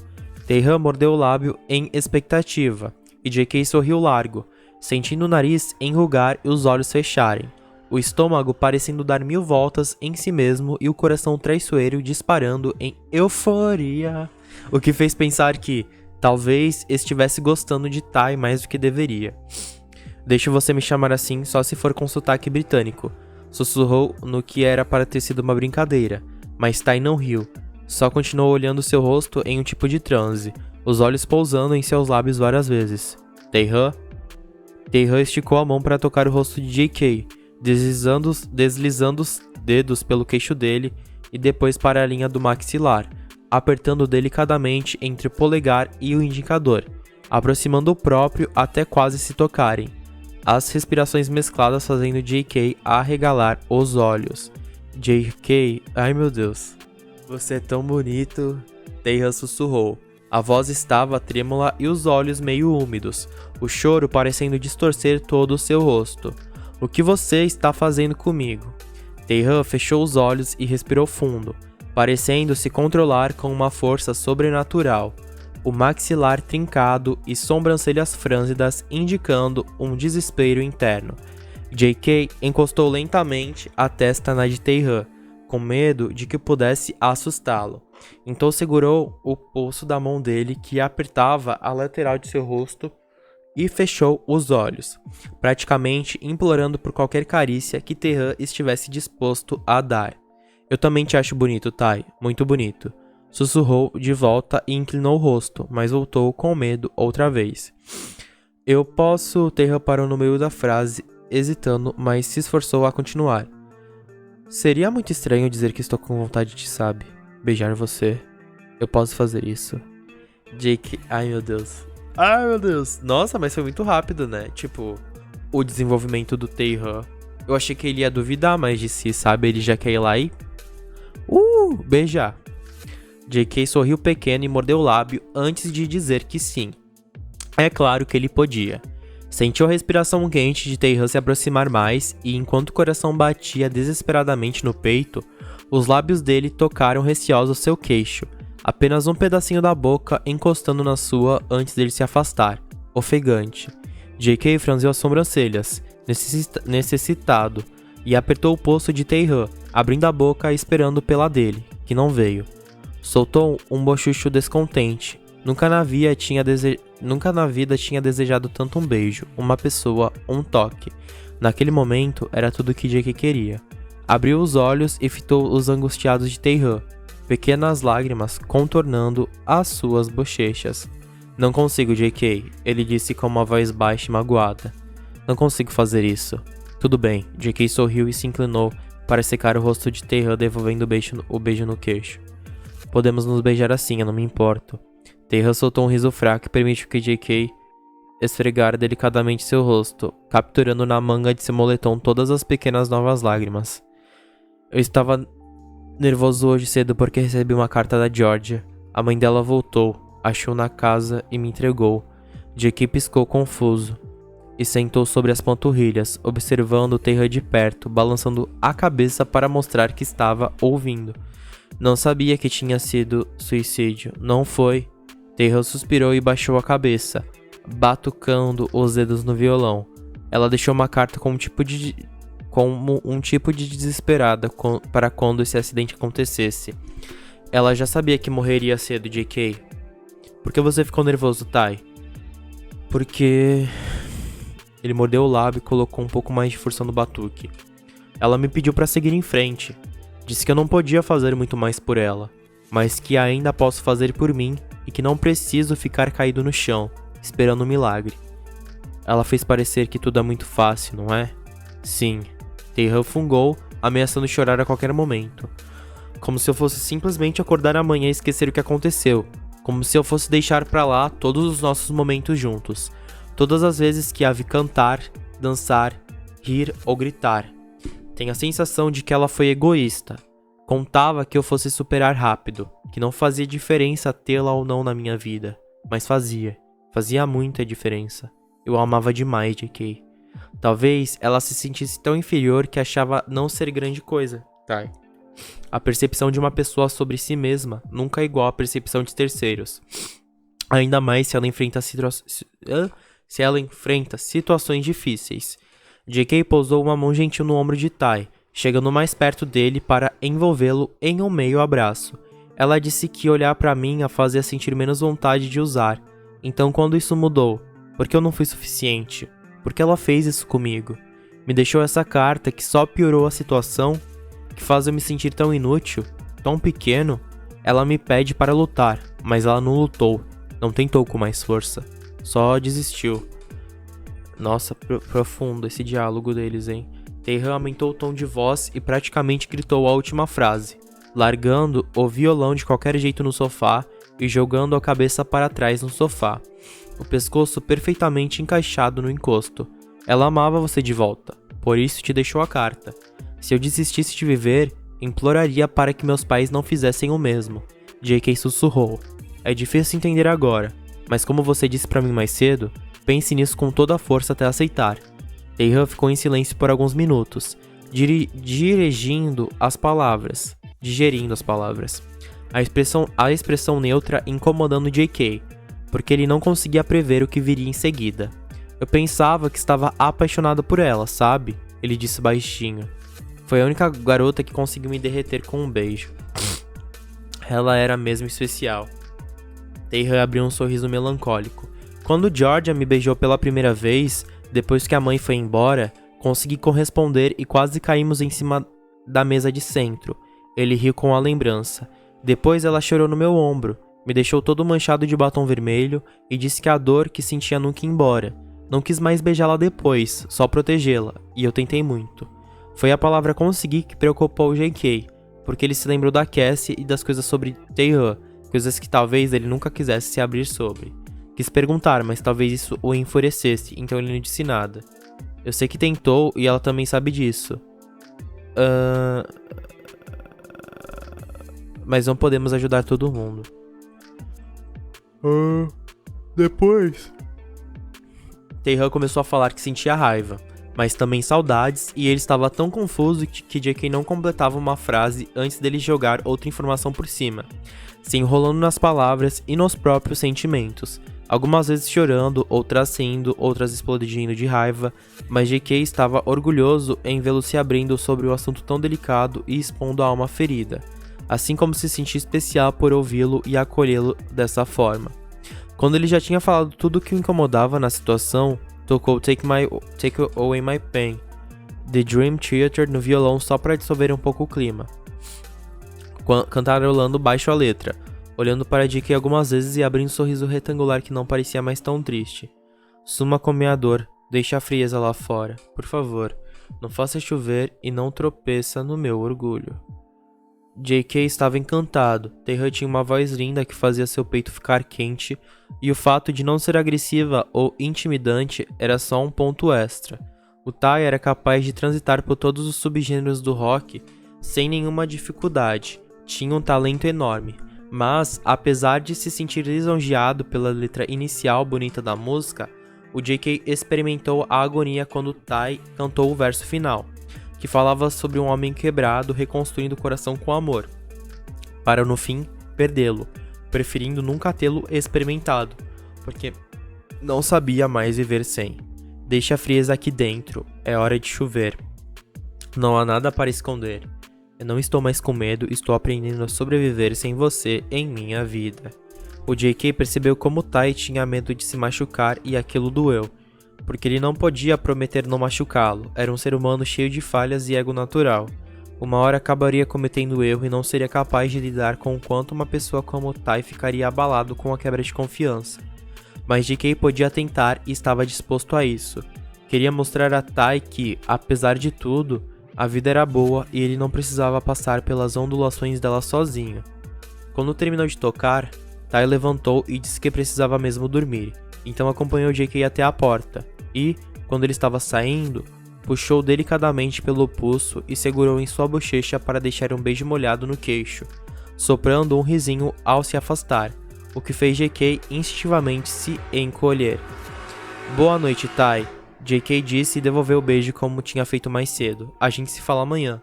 Taehan mordeu o lábio em expectativa, e J.K. sorriu largo, sentindo o nariz enrugar e os olhos fecharem, o estômago parecendo dar 1000 voltas em si mesmo e o coração traiçoeiro disparando em euforia, o que fez pensar que, talvez, estivesse gostando de Tai mais do que deveria. Deixe você me chamar assim só se for com sotaque britânico, sussurrou no que era para ter sido uma brincadeira, mas Tai não riu, só continuou olhando seu rosto em um tipo de transe, os olhos pousando em seus lábios várias vezes. Taehan? Taehan esticou a mão para tocar o rosto de J.K., deslizando os dedos pelo queixo dele e depois para a linha do maxilar, apertando delicadamente entre o polegar e o indicador, aproximando o próprio até quase se tocarem. As respirações mescladas fazendo J.K. arregalar os olhos. J.K., ai meu Deus, você é tão bonito, Taehan sussurrou. A voz estava trêmula e os olhos meio úmidos, o choro parecendo distorcer todo o seu rosto. O que você está fazendo comigo? Taehan fechou os olhos e respirou fundo, parecendo se controlar com uma força sobrenatural, o maxilar trincado e sobrancelhas frânzidas indicando um desespero interno. J.K. encostou lentamente a testa na de Taehan, com medo de que pudesse assustá-lo. Então segurou o pulso da mão dele, que apertava a lateral de seu rosto, e fechou os olhos, praticamente implorando por qualquer carícia que Terran estivesse disposto a dar. Eu também te acho bonito, Tai, muito bonito. Sussurrou de volta e inclinou o rosto, mas voltou com medo outra vez. Eu posso... Terran parou no meio da frase, hesitando, mas se esforçou a continuar. Seria muito estranho dizer que estou com vontade de, sabe, beijar você. Eu posso fazer isso. Jake, ai meu Deus. Ai meu Deus. Nossa, mas foi muito rápido, né? Tipo, o desenvolvimento do Terran. Eu achei que ele ia duvidar mais de si, sabe? Ele já quer ir lá e... beijar. JK sorriu pequeno e mordeu o lábio antes de dizer que sim. É claro que ele podia. Sentiu a respiração quente de Terran se aproximar mais e, enquanto o coração batia desesperadamente no peito, os lábios dele tocaram receosos seu queixo, apenas um pedacinho da boca encostando na sua antes dele se afastar, ofegante. JK franziu as sobrancelhas, necessitado, e apertou o pulso de Terran, abrindo a boca e esperando pela dele, que não veio. Soltou um bochucho descontente. Nunca na vida tinha desejado tanto um beijo, uma pessoa, um toque. Naquele momento, era tudo o que JK queria. Abriu os olhos e fitou os angustiados de Terran, pequenas lágrimas contornando as suas bochechas. Não consigo, JK, ele disse com uma voz baixa e magoada. Não consigo fazer isso. Tudo bem, JK sorriu e se inclinou para secar o rosto de Terran, devolvendo o beijo no queixo. Podemos nos beijar assim, eu não me importo. Terran soltou um riso fraco e permitiu que JK esfregara delicadamente seu rosto, capturando na manga de seu moletom todas as pequenas novas lágrimas. Eu estava nervoso hoje cedo porque recebi uma carta da Georgia. A mãe dela voltou, achou na casa e me entregou. JK piscou confuso e sentou sobre as panturrilhas, observando Terran de perto, balançando a cabeça para mostrar que estava ouvindo. Não sabia que tinha sido suicídio. Não foi. Terran suspirou e baixou a cabeça, batucando os dedos no violão. Ela deixou uma carta como um tipo de desesperada para quando esse acidente acontecesse. Ela já sabia que morreria cedo, JK. Por que você ficou nervoso, Tai? Porque... Ele mordeu o lábio e colocou um pouco mais de força no batuque. Ela me pediu para seguir em frente. Disse que eu não podia fazer muito mais por ela, mas que ainda posso fazer por mim e que não preciso ficar caído no chão, esperando um milagre. Ela fez parecer que tudo é muito fácil, não é? Sim. Terran fungou, ameaçando chorar a qualquer momento. Como se eu fosse simplesmente acordar amanhã e esquecer o que aconteceu. Como se eu fosse deixar pra lá todos os nossos momentos juntos. Todas as vezes que a vi cantar, dançar, rir ou gritar. Tenho a sensação de que ela foi egoísta. Contava que eu fosse superar rápido, que não fazia diferença tê-la ou não na minha vida. Mas fazia. Fazia muita diferença. Eu a amava demais, JK. Talvez ela se sentisse tão inferior que achava não ser grande coisa. Tai. A percepção de uma pessoa sobre si mesma nunca é igual à percepção de terceiros. Ainda mais se ela enfrenta situações difíceis. JK pousou uma mão gentil no ombro de Tai, chegando mais perto dele para envolvê-lo em um meio abraço. Ela disse que olhar para mim a fazia sentir menos vontade de usar. Então quando isso mudou? Porque eu não fui suficiente? Porque ela fez isso comigo? Me deixou essa carta que só piorou a situação? Que faz eu me sentir tão inútil? Tão pequeno? Ela me pede para lutar, mas ela não lutou. Não tentou com mais força. Só desistiu. Nossa, profundo esse diálogo deles, hein? Terran aumentou o tom de voz e praticamente gritou a última frase, largando o violão de qualquer jeito no sofá e jogando a cabeça para trás no sofá, o pescoço perfeitamente encaixado no encosto. Ela amava você de volta, por isso te deixou a carta. Se eu desistisse de viver, imploraria para que meus pais não fizessem o mesmo. JK sussurrou. É difícil entender agora, mas como você disse pra mim mais cedo, pense nisso com toda a força até aceitar. Terran ficou em silêncio por alguns minutos, digerindo as palavras. A expressão neutra incomodando JK, porque ele não conseguia prever o que viria em seguida. Eu pensava que estava apaixonado por ela, sabe? Ele disse baixinho. Foi a única garota que conseguiu me derreter com um beijo. Ela era mesmo especial. Taehan abriu um sorriso melancólico. Quando Georgia me beijou pela primeira vez, depois que a mãe foi embora, consegui corresponder e quase caímos em cima da mesa de centro. Ele riu com a lembrança. Depois ela chorou no meu ombro, me deixou todo manchado de batom vermelho e disse que a dor que sentia nunca ia embora. Não quis mais beijá-la depois, só protegê-la, e eu tentei muito. Foi a palavra conseguir que preocupou o JK, porque ele se lembrou da Cassie e das coisas sobre Taehan, coisas que talvez ele nunca quisesse se abrir sobre. Quis perguntar, mas talvez isso o enfurecesse, então ele não disse nada. Eu sei que tentou e ela também sabe disso. Mas não podemos ajudar todo mundo. Depois. Taehan começou a falar que sentia raiva, mas também saudades, e ele estava tão confuso que JK não completava uma frase antes dele jogar outra informação por cima, se enrolando nas palavras e nos próprios sentimentos, algumas vezes chorando, outras rindo, outras explodindo de raiva, mas JK estava orgulhoso em vê-lo se abrindo sobre o assunto tão delicado e expondo a alma ferida, assim como se sentia especial por ouvi-lo e acolhê-lo dessa forma. Quando ele já tinha falado tudo o que o incomodava na situação, tocou Take Away My Pain, The Dream Theater no violão só para dissolver um pouco o clima, cantarolando baixo a letra, olhando para JK algumas vezes e abrindo um sorriso retangular que não parecia mais tão triste. Suma com minha dor, deixa a frieza lá fora, por favor, não faça chover e não tropeça no meu orgulho. JK estava encantado. Taehan tinha uma voz linda que fazia seu peito ficar quente, e o fato de não ser agressiva ou intimidante era só um ponto extra. O Tae era capaz de transitar por todos os subgêneros do rock sem nenhuma dificuldade. Tinha um talento enorme, mas, apesar de se sentir lisonjeado pela letra inicial bonita da música, o JK experimentou a agonia quando o Tae cantou o verso final, que falava sobre um homem quebrado reconstruindo o coração com amor, para no fim perdê-lo, preferindo nunca tê-lo experimentado, porque não sabia mais viver sem. Deixa a frieza aqui dentro, é hora de chover. Não há nada para esconder. Eu não estou mais com medo, estou aprendendo a sobreviver sem você em minha vida. O JK percebeu como Tai tinha medo de se machucar e aquilo doeu, porque ele não podia prometer não machucá-lo, era um ser humano cheio de falhas e ego natural. Uma hora acabaria cometendo erro e não seria capaz de lidar com o quanto uma pessoa como Tai ficaria abalado com a quebra de confiança. Mas JK podia tentar e estava disposto a isso. Queria mostrar a Tai que, apesar de tudo, a vida era boa e ele não precisava passar pelas ondulações dela sozinho. Quando terminou de tocar, Tai levantou e disse que precisava mesmo dormir, então acompanhou JK até a porta e, quando ele estava saindo, puxou delicadamente pelo pulso e segurou em sua bochecha para deixar um beijo molhado no queixo, soprando um risinho ao se afastar, o que fez JK instintivamente se encolher. Boa noite, Tai, JK disse e devolveu o beijo como tinha feito mais cedo. A gente se fala amanhã.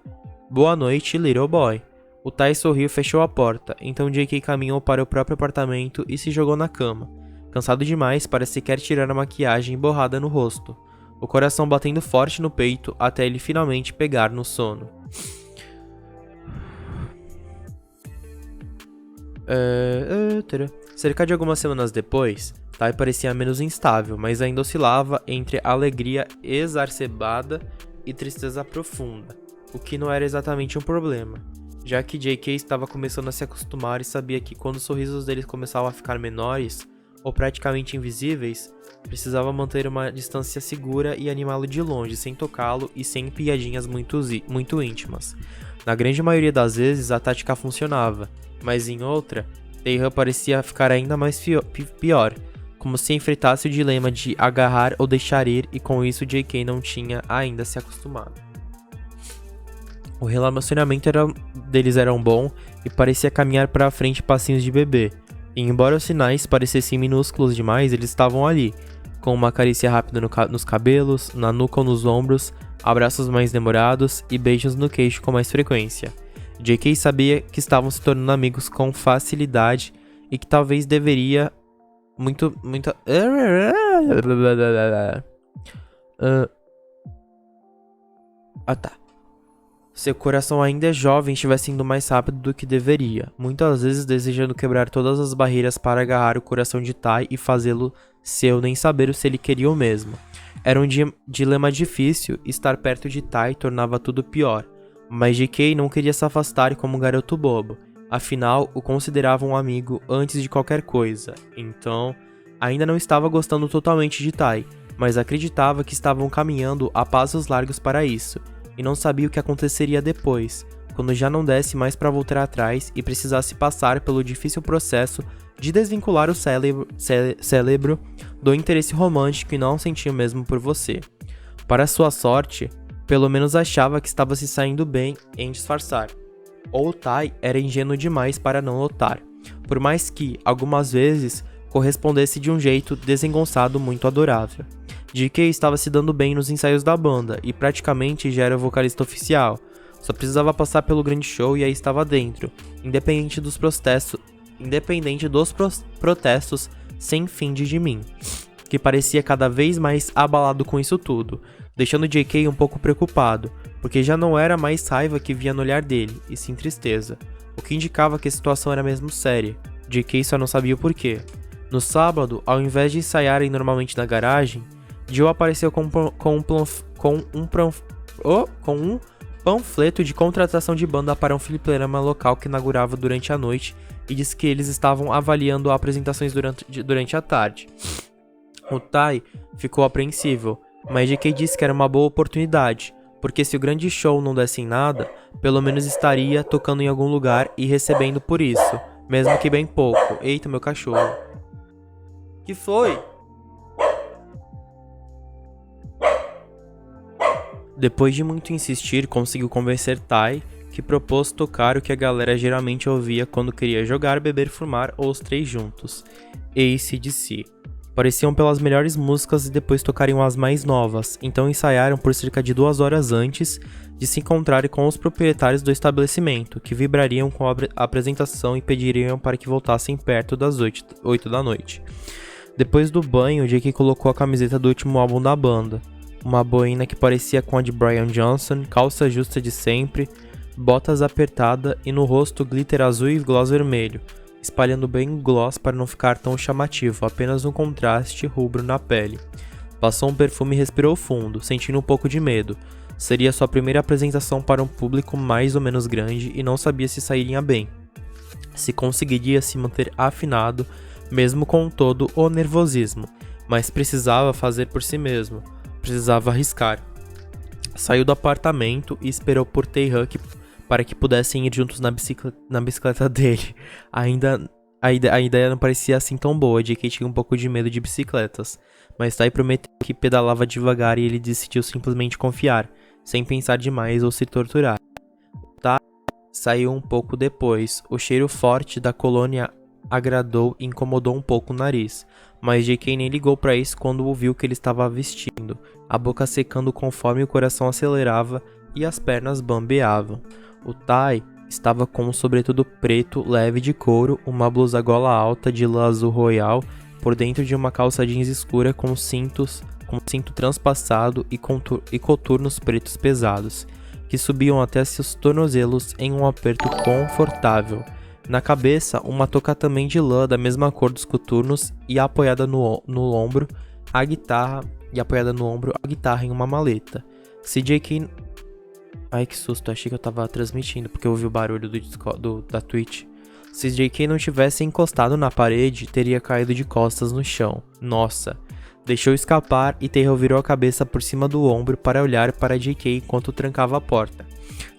Boa noite, little boy. O Tai sorriu e fechou a porta, então JK caminhou para o próprio apartamento e se jogou na cama, cansado demais para sequer tirar a maquiagem borrada no rosto, o coração batendo forte no peito até ele finalmente pegar no sono. Cerca de algumas semanas depois, Tai parecia menos instável, mas ainda oscilava entre alegria exacerbada e tristeza profunda, o que não era exatamente um problema, já que JK estava começando a se acostumar e sabia que quando os sorrisos deles começavam a ficar menores, ou praticamente invisíveis, precisava manter uma distância segura e animá-lo de longe, sem tocá-lo e sem piadinhas muito íntimas. Na grande maioria das vezes, a tática funcionava, mas em outra, Taehan parecia ficar ainda mais pior, como se enfrentasse o dilema de agarrar ou deixar ir, e com isso JK não tinha ainda se acostumado. O relacionamento deles era bom e parecia caminhar para frente passinhos de bebê. E embora os sinais parecessem minúsculos demais, eles estavam ali, com uma carícia rápida nos cabelos, na nuca ou nos ombros, abraços mais demorados e beijos no queixo com mais frequência. JK sabia que estavam se tornando amigos com facilidade e que talvez deveria Seu coração ainda é jovem estivesse indo mais rápido do que deveria, muitas vezes desejando quebrar todas as barreiras para agarrar o coração de Tai e fazê-lo seu nem saber se ele queria o mesmo. Era um dilema difícil, estar perto de Tai tornava tudo pior, mas JK não queria se afastar como um garoto bobo, afinal o considerava um amigo antes de qualquer coisa, então ainda não estava gostando totalmente de Tai, mas acreditava que estavam caminhando a passos largos para isso, e não sabia o que aconteceria depois, quando já não desse mais para voltar atrás e precisasse passar pelo difícil processo de desvincular o cérebro do interesse romântico e não sentir o mesmo por você. Para sua sorte, pelo menos achava que estava se saindo bem em disfarçar. Ou Tai era ingênuo demais para não notar, por mais que, algumas vezes, correspondesse de um jeito desengonçado muito adorável. JK estava se dando bem nos ensaios da banda e praticamente já era o vocalista oficial. Só precisava passar pelo grande show e aí estava dentro, independente dos protestos sem fim de Jimin, que parecia cada vez mais abalado com isso tudo, deixando JK um pouco preocupado, porque já não era mais raiva que via no olhar dele, e sim tristeza, o que indicava que a situação era mesmo séria. JK só não sabia o porquê. No sábado, ao invés de ensaiarem normalmente na garagem, Joe apareceu com um panfleto de contratação de banda para um fliperama local que inaugurava durante a noite e disse que eles estavam avaliando apresentações durante a tarde. O Tai ficou apreensivo, mas JK disse que era uma boa oportunidade, porque se o grande show não desse em nada, pelo menos estaria tocando em algum lugar e recebendo por isso, mesmo que bem pouco. Eita, meu cachorro. Que foi? Depois de muito insistir, conseguiu convencer Tai, que propôs tocar o que a galera geralmente ouvia quando queria jogar, beber, fumar ou os três juntos, AC/DC. Pareciam pelas melhores músicas e depois tocariam as mais novas, então ensaiaram por cerca de 2 horas antes de se encontrarem com os proprietários do estabelecimento, que vibrariam com a apresentação e pediriam para que voltassem perto das 8 da noite. Depois do banho, Jake colocou a camiseta do último álbum da banda, uma boina que parecia com a de Brian Johnson, calça justa de sempre, botas apertadas e no rosto glitter azul e gloss vermelho, espalhando bem o gloss para não ficar tão chamativo, apenas um contraste rubro na pele. Passou um perfume e respirou fundo, sentindo um pouco de medo. Seria sua primeira apresentação para um público mais ou menos grande e não sabia se sairia bem. Se conseguiria se manter afinado, mesmo com todo o nervosismo, mas precisava fazer por si mesmo. Precisava arriscar. Saiu do apartamento e esperou por Tae-Hyuk para que pudessem ir juntos na bicicleta dele. Ainda a ideia não parecia assim tão boa, JK tinha um pouco de medo de bicicletas, mas Tai prometeu que pedalava devagar e ele decidiu simplesmente confiar, sem pensar demais ou se torturar. Tai saiu um pouco depois. O cheiro forte da colônia agradou e incomodou um pouco o nariz, mas JK nem ligou para isso quando ouviu que ele estava vestindo, a boca secando conforme o coração acelerava e as pernas bambeavam. O Tai estava com um sobretudo preto leve de couro, uma blusa gola alta de lã azul royal, por dentro de uma calça jeans escura com cinto transpassado e coturnos pretos pesados, que subiam até seus tornozelos em um aperto confortável. Na cabeça, uma touca também de lã da mesma cor dos coturnos e apoiada no ombro, a guitarra em uma maleta. Se JK... Ai, que susto, achei que eu tava transmitindo, porque eu ouvi o barulho da Twitch. Se JK não tivesse encostado na parede, teria caído de costas no chão. Nossa. Deixou escapar e Tae virou a cabeça por cima do ombro para olhar para JK enquanto trancava a porta,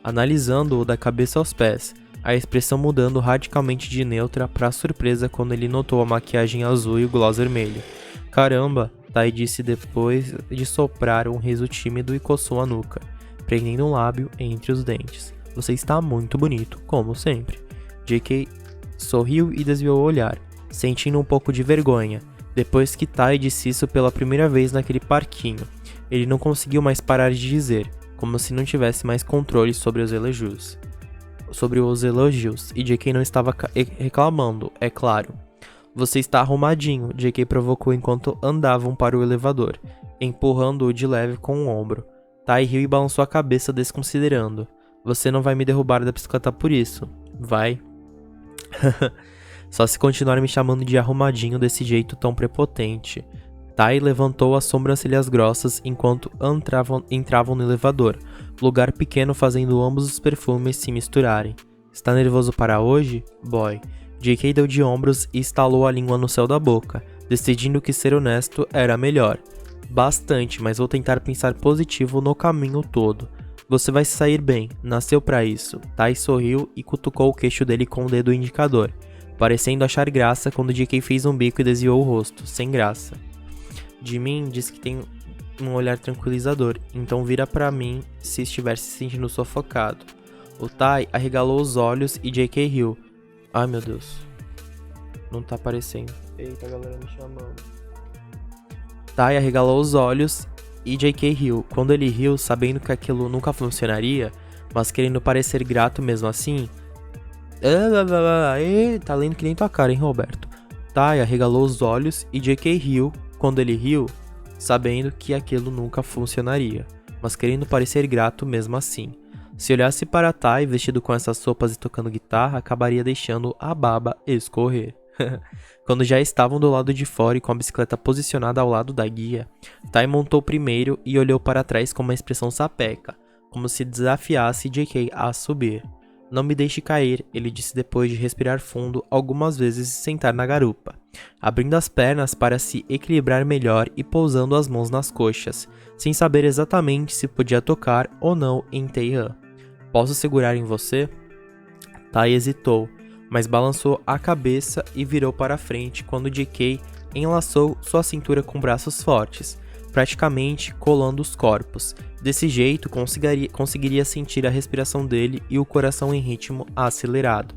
analisando-o da cabeça aos pés, a expressão mudando radicalmente de neutra para surpresa quando ele notou a maquiagem azul e o gloss vermelho. Caramba, Tai disse depois de soprar um riso tímido e coçou a nuca, prendendo um lábio entre os dentes. Você está muito bonito, como sempre. JK sorriu e desviou o olhar, sentindo um pouco de vergonha, depois que Tai disse isso pela primeira vez naquele parquinho. Ele não conseguiu mais parar de dizer, como se não tivesse mais controle sobre os elogios, e JK não estava reclamando, é claro. Você está arrumadinho, JK provocou enquanto andavam para o elevador, empurrando-o de leve com o ombro. Tai riu e balançou a cabeça desconsiderando. Você não vai me derrubar da bicicleta por isso, vai? Só se continuar me chamando de arrumadinho desse jeito tão prepotente. Tai levantou as sobrancelhas grossas enquanto entravam no elevador, lugar pequeno fazendo ambos os perfumes se misturarem. Está nervoso para hoje, boy? JK deu de ombros e estalou a língua no céu da boca, decidindo que ser honesto era melhor. Bastante, mas vou tentar pensar positivo no caminho todo. Você vai sair bem, nasceu pra isso. Tai sorriu e cutucou o queixo dele com o dedo indicador, parecendo achar graça quando JK fez um bico e desviou o rosto, sem graça. Jimin diz que tem um olhar tranquilizador, então vira pra mim se estiver se sentindo sufocado. O Tai arregalou os olhos e JK riu. Ai meu Deus, não tá aparecendo. Eita, a galera me chamando. Tai arregalou os olhos e JK riu. Quando ele riu, sabendo que aquilo nunca funcionaria, mas querendo parecer grato mesmo assim. Tá lendo que nem tua cara, hein, Roberto? Tai arregalou os olhos e JK riu. Quando ele riu, sabendo que aquilo nunca funcionaria, mas querendo parecer grato mesmo assim. Se olhasse para Tai vestido com essas roupas e tocando guitarra, acabaria deixando a baba escorrer. Quando já estavam do lado de fora e com a bicicleta posicionada ao lado da guia, Tai montou primeiro e olhou para trás com uma expressão sapeca, como se desafiasse JK a subir. Não me deixe cair, ele disse depois de respirar fundo algumas vezes e sentar na garupa, abrindo as pernas para se equilibrar melhor e pousando as mãos nas coxas, sem saber exatamente se podia tocar ou não em Taehan. Posso segurar em você? Tai hesitou, mas balançou a cabeça e virou para frente quando JK enlaçou sua cintura com braços fortes, praticamente colando os corpos. Desse jeito, conseguiria sentir a respiração dele e o coração em ritmo acelerado.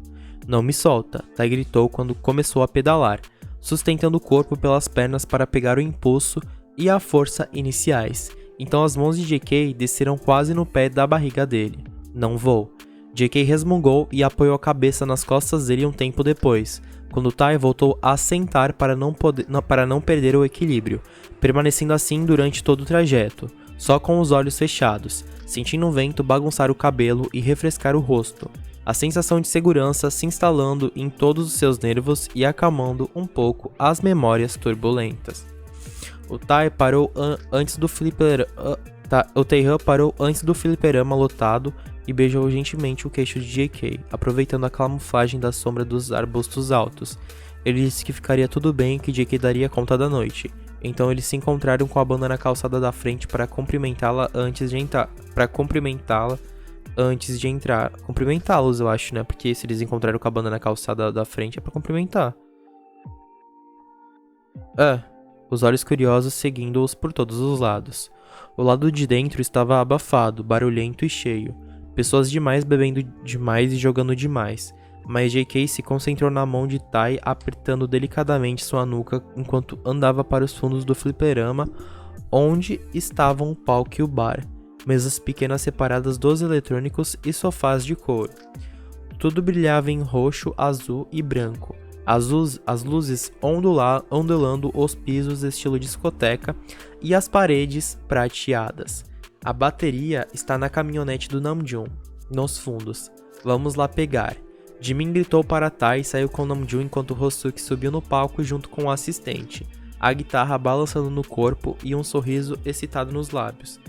Não me solta, Tai gritou quando começou a pedalar, sustentando o corpo pelas pernas para pegar o impulso e a força iniciais. Então as mãos de JK desceram quase no pé da barriga dele. Não vou. JK resmungou e apoiou a cabeça nas costas dele um tempo depois, quando Tai voltou a sentar para não perder o equilíbrio, permanecendo assim durante todo o trajeto, só com os olhos fechados, sentindo o vento bagunçar o cabelo e refrescar o rosto, a sensação de segurança se instalando em todos os seus nervos e acalmando um pouco as memórias turbulentas. O Tai parou antes do fliperama lotado e beijou gentilmente o queixo de JK, aproveitando a camuflagem da sombra dos arbustos altos. Ele disse que ficaria tudo bem e que JK daria conta da noite. Então eles se encontraram com a banda na calçada da frente para cumprimentá-la antes de entrar. Cumprimentá-los, eu acho, né? Porque se eles encontraram com a banda na calçada da frente é pra cumprimentar. Os olhos curiosos seguindo-os por todos os lados. O lado de dentro estava abafado, barulhento e cheio. Pessoas demais bebendo demais e jogando demais. Mas JK se concentrou na mão de Tai, apertando delicadamente sua nuca enquanto andava para os fundos do fliperama, onde estavam o palco e o bar, mesas pequenas separadas dos eletrônicos e sofás de couro. Tudo brilhava em roxo, azul e branco, as luzes ondulando os pisos estilo discoteca e as paredes prateadas. A bateria está na caminhonete do Namjoon, nos fundos. Vamos lá pegar. Jimin gritou para Tai e saiu com Namjoon enquanto Hosuki subiu no palco junto com o assistente, a guitarra balançando no corpo e um sorriso excitado nos lábios.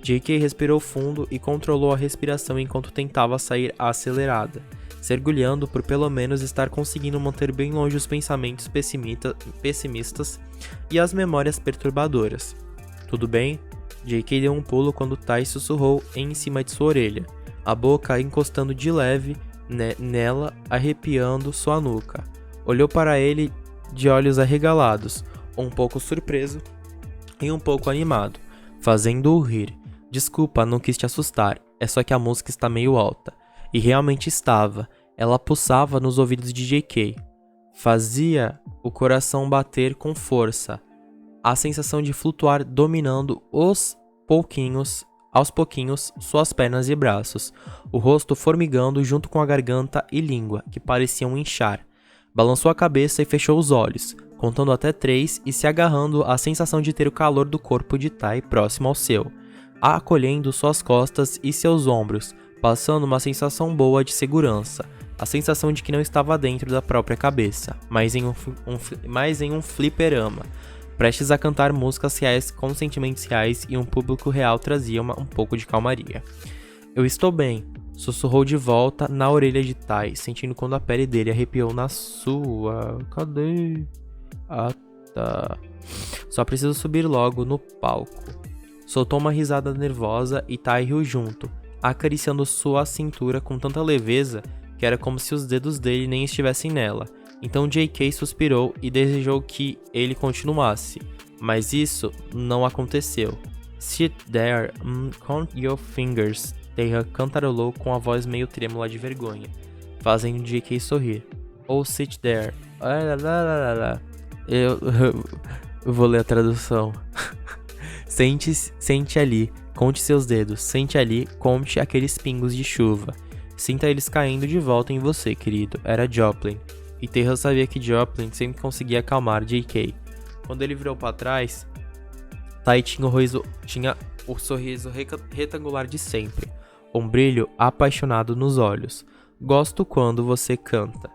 JK respirou fundo e controlou a respiração enquanto tentava sair acelerada, mergulhando por pelo menos estar conseguindo manter bem longe os pensamentos pessimistas e as memórias perturbadoras. Tudo bem? JK deu um pulo quando Tai sussurrou em cima de sua orelha, a boca encostando de leve nela, arrepiando sua nuca. Olhou para ele de olhos arregalados, um pouco surpreso e um pouco animado, fazendo-o rir. Desculpa, não quis te assustar, é só que a música está meio alta. E realmente estava, ela pulsava nos ouvidos de JK. Fazia o coração bater com força, a sensação de flutuar dominando aos pouquinhos suas pernas e braços, o rosto formigando junto com a garganta e língua, que pareciam inchar. Balançou a cabeça e fechou os olhos, contando até 3 e se agarrando à sensação de ter o calor do corpo de Tai próximo ao seu, acolhendo suas costas e seus ombros, passando uma sensação boa de segurança, a sensação de que não estava dentro da própria cabeça, mas em um fliperama, prestes a cantar músicas reais com sentimentos reais e um público real trazia um pouco de calmaria. Eu estou bem, sussurrou de volta na orelha de Tai, sentindo quando a pele dele arrepiou na sua. Cadê? Ah, tá. Só preciso subir logo no palco. Soltou uma risada nervosa e Tai riu junto, acariciando sua cintura com tanta leveza que era como se os dedos dele nem estivessem nela. Então JK suspirou e desejou que ele continuasse, mas isso não aconteceu. Sit there, count your fingers, Taeha cantarolou com a voz meio trêmula de vergonha, fazendo JK sorrir. Ou sit there. Eu vou ler a tradução. Sente ali, conte seus dedos, sente ali, conte aqueles pingos de chuva. Sinta eles caindo de volta em você, querido. Era Joplin. E Taeha sabia que Joplin sempre conseguia acalmar JK. Quando ele virou para trás, Tai tinha o sorriso retangular de sempre, um brilho apaixonado nos olhos. Gosto quando você canta.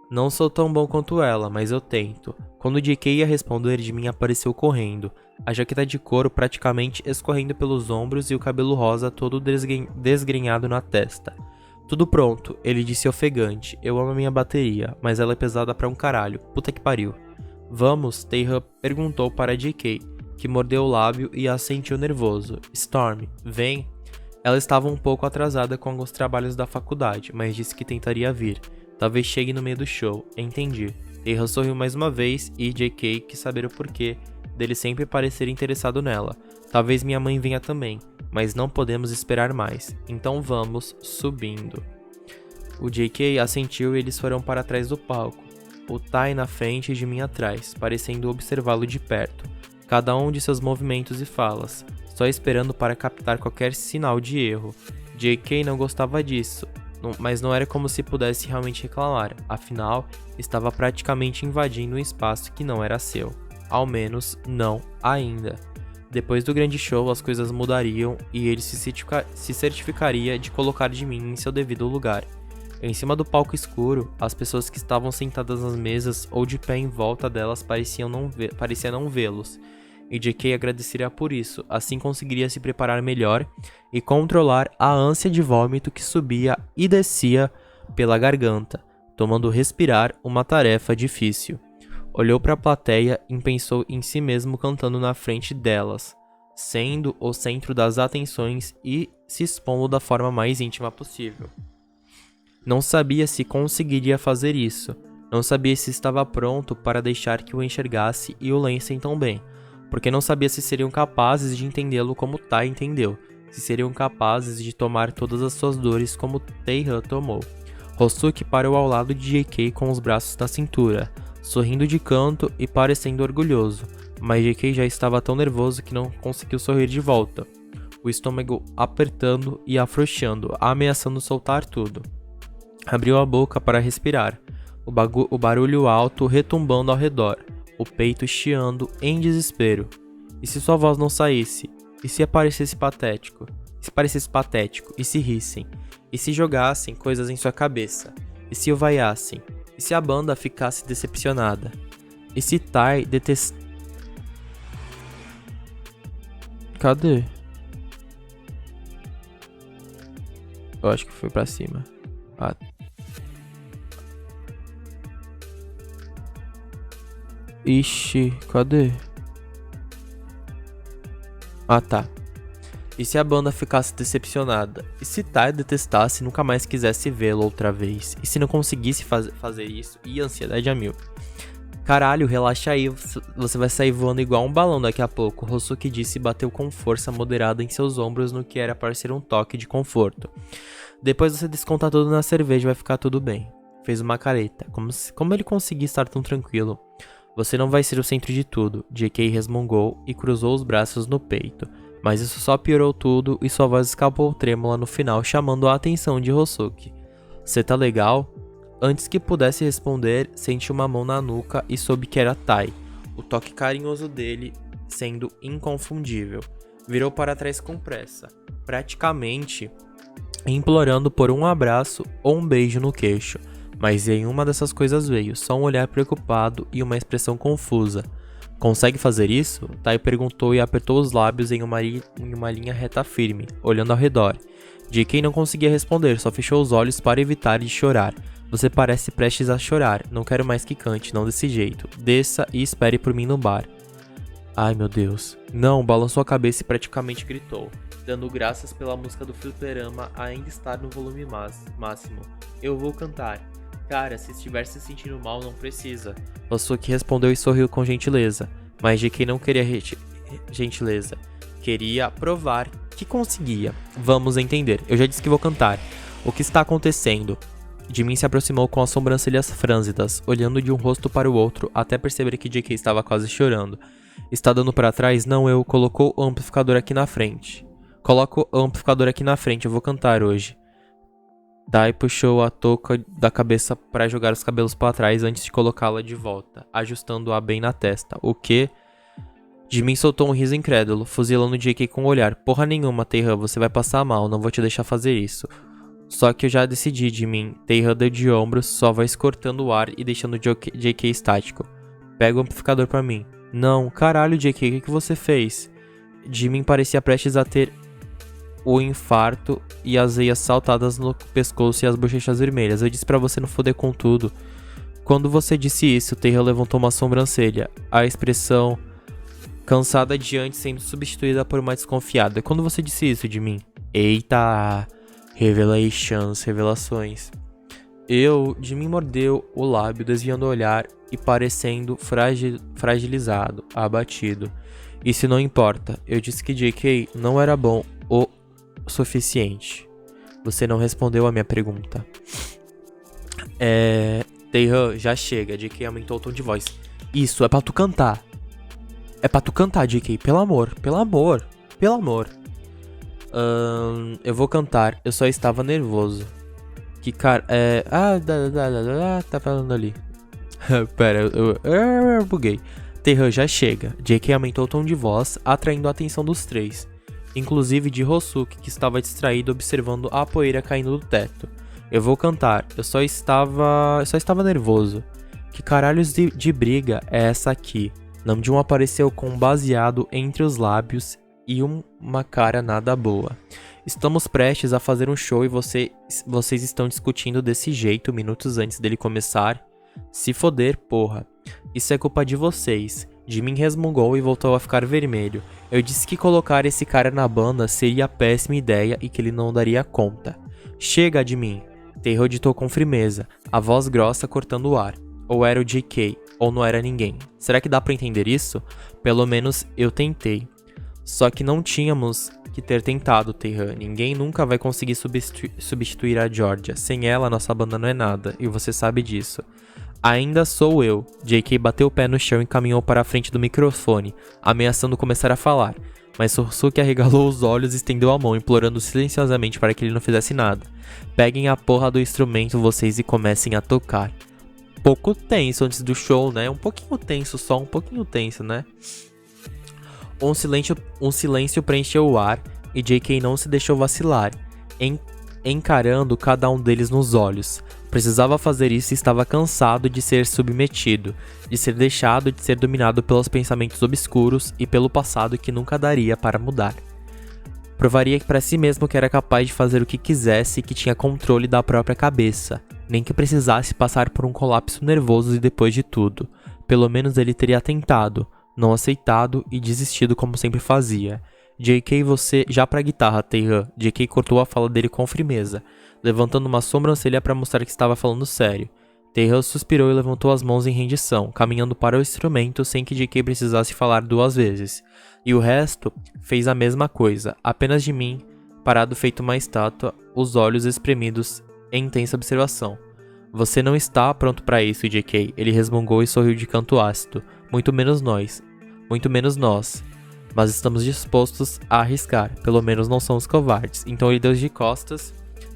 Não sou tão bom quanto ela, mas eu tento. Quando JK ia responder, de mim apareceu correndo, a jaqueta de couro praticamente escorrendo pelos ombros e o cabelo rosa todo desgrenhado na testa. Tudo pronto, ele disse ofegante. Eu amo a minha bateria, mas ela é pesada pra um caralho. Puta que pariu. Vamos? Taeha perguntou para JK, que mordeu o lábio e assentiu nervoso. Storm, vem? Ela estava um pouco atrasada com alguns trabalhos da faculdade, mas disse que tentaria vir. Talvez chegue no meio do show. Entendi. Taeha sorriu mais uma vez e JK quis saber o porquê dele sempre parecer interessado nela. Talvez minha mãe venha também, mas não podemos esperar mais. Então vamos, subindo. O JK assentiu e eles foram para trás do palco. O Tai na frente e de mim atrás, parecendo observá-lo de perto. Cada um de seus movimentos e falas, só esperando para captar qualquer sinal de erro. JK não gostava disso, mas não era como se pudesse realmente reclamar. Afinal, estava praticamente invadindo um espaço que não era seu. Ao menos, não ainda. Depois do grande show, as coisas mudariam e ele se certificaria de colocar de mim em seu devido lugar. Em cima do palco escuro, as pessoas que estavam sentadas nas mesas ou de pé em volta delas pareciam não vê-los, e JK agradeceria por isso, assim conseguiria se preparar melhor e controlar a ânsia de vômito que subia e descia pela garganta, tomando respirar uma tarefa difícil. Olhou para a plateia e pensou em si mesmo cantando na frente delas, sendo o centro das atenções e se expondo da forma mais íntima possível. Não sabia se conseguiria fazer isso, não sabia se estava pronto para deixar que o enxergasse e o lessem tão bem, porque não sabia se seriam capazes de entendê-lo como Tai entendeu, se seriam capazes de tomar todas as suas dores como Taeha tomou. Hosuke parou ao lado de JK com os braços na cintura, sorrindo de canto e parecendo orgulhoso, mas JK já estava tão nervoso que não conseguiu sorrir de volta, o estômago apertando e afrouxando, ameaçando soltar tudo. Abriu a boca para respirar, o barulho alto retumbando ao redor, o peito chiando em desespero. E se sua voz não saísse? E se parecesse patético? E se rissem? E se jogassem coisas em sua cabeça? E se o vaiassem? E se a banda ficasse decepcionada? E se Tai detestasse... Cadê? Eu acho que foi pra cima. Ah. Ixi, cadê? Ah, tá. E se a banda ficasse decepcionada? E se Tai detestasse e nunca mais quisesse vê-lo outra vez? E se não conseguisse fazer isso? E ansiedade a mil. Caralho, relaxa aí, você vai sair voando igual um balão daqui a pouco. Hosuke disse e bateu com força moderada em seus ombros no que era parecer um toque de conforto. Depois você desconta tudo na cerveja, vai ficar tudo bem. Fez uma careta, como ele conseguia estar tão tranquilo. Você não vai ser o centro de tudo, JK resmungou e cruzou os braços no peito. Mas isso só piorou tudo e sua voz escapou trêmula no final, chamando a atenção de Hosuke. Cê tá legal? Antes que pudesse responder, sentiu uma mão na nuca e soube que era Tai, o toque carinhoso dele sendo inconfundível. Virou para trás com pressa. praticamente implorando por um abraço ou um beijo no queixo, mas nenhuma dessas coisas veio, só um olhar preocupado e uma expressão confusa. Consegue fazer isso? Tai perguntou e apertou os lábios em uma linha reta firme, olhando ao redor. JK não conseguia responder, só fechou os olhos para evitar de chorar. Você parece prestes a chorar, não quero mais que cante, não desse jeito. Desça e espere por mim no bar. Ai meu Deus. Não, balançou a cabeça e praticamente gritou, dando graças pela música do fliperama ainda estar no volume máximo. Eu vou cantar. Cara, se estiver se sentindo mal, não precisa. Osuki respondeu e sorriu com gentileza, mas JK não queria gentileza. Queria provar que conseguia. Vamos entender. Eu já disse que vou cantar. O que está acontecendo? Jimin se aproximou com as sobrancelhas frânzidas, olhando de um rosto para o outro, até perceber que JK estava quase chorando. Está dando para trás? Não, eu. Colocou o amplificador aqui na frente. Coloco o amplificador aqui na frente, eu vou cantar hoje. Dai puxou a touca da cabeça para jogar os cabelos para trás antes de colocá-la de volta, ajustando-a bem na testa. O quê? Jimin soltou um riso incrédulo, fuzilando JK com o olhar. Porra nenhuma, Taehan, você vai passar mal, não vou te deixar fazer isso. Só que eu já decidi, Jimin. Taehan deu de ombros, sua voz cortando o ar e deixando JK estático. Pega o amplificador pra mim. Não, caralho, JK, o que você fez? Jimin parecia prestes a ter o infarto e as veias saltadas no pescoço e as bochechas vermelhas. Eu disse pra você não foder com tudo. Quando você disse isso, Taehan levantou uma sobrancelha. A expressão cansada de antes sendo substituída por uma desconfiada. Quando você disse isso de mim? Eita, revelações. Jimin mordeu o lábio, desviando o olhar e parecendo fragilizado, abatido. Isso não importa. Eu disse que JK não era bom o suficiente. Você não respondeu a minha pergunta. Taehan, já chega. JK aumentou o tom de voz. Isso, é pra tu cantar. É pra tu cantar, JK. Pelo amor. Eu vou cantar. Eu só estava nervoso. Que cara... tá falando ali. Pera, eu buguei. Taehan, já chega. JK aumentou o tom de voz, atraindo a atenção dos três. Inclusive de Hosuki, que estava distraído observando a poeira caindo do teto. Eu vou cantar. Eu só estava nervoso. Que caralhos de briga é essa aqui? Namjoon apareceu com um baseado entre os lábios e uma cara nada boa. Estamos prestes a fazer um show e vocês estão discutindo desse jeito minutos antes dele começar? Se foder, porra. Isso é culpa de vocês. Jimin resmungou e voltou a ficar vermelho. Eu disse que colocar esse cara na banda seria péssima ideia e que ele não daria conta. Chega, Jimin. Taehan ditou com firmeza, a voz grossa cortando o ar. Ou era o JK, ou não era ninguém. Será que dá pra entender isso? Pelo menos eu tentei. Só que não tínhamos que ter tentado, Taehan. Ninguém nunca vai conseguir substituir a Georgia. Sem ela, nossa banda não é nada, e você sabe disso. Ainda sou eu. JK bateu o pé no chão e caminhou para a frente do microfone, ameaçando começar a falar. Mas Hosuki arregalou os olhos e estendeu a mão, implorando silenciosamente para que ele não fizesse nada. Peguem a porra do instrumento vocês e comecem a tocar. Pouco tenso antes do show, né? Um pouquinho tenso só, um pouquinho tenso, né? Um silêncio preencheu o ar e JK não se deixou vacilar, encarando cada um deles nos olhos. Precisava fazer isso e estava cansado de ser submetido, de ser deixado de ser dominado pelos pensamentos obscuros e pelo passado que nunca daria para mudar. Provaria para si mesmo que era capaz de fazer o que quisesse e que tinha controle da própria cabeça, nem que precisasse passar por um colapso nervoso e depois de tudo. Pelo menos ele teria tentado, não aceitado e desistido como sempre fazia. JK, você já pra guitarra, Taehan. JK cortou a fala dele com firmeza, levantando uma sobrancelha para mostrar que estava falando sério. Taehan suspirou e levantou as mãos em rendição, caminhando para o instrumento sem que JK precisasse falar duas vezes. E o resto fez a mesma coisa, apenas de mim, parado feito uma estátua, os olhos espremidos em intensa observação. Você não está pronto para isso, JK. Ele resmungou e sorriu de canto ácido. Muito menos nós. Mas estamos dispostos a arriscar, pelo menos não somos covardes. Então ele deu de costas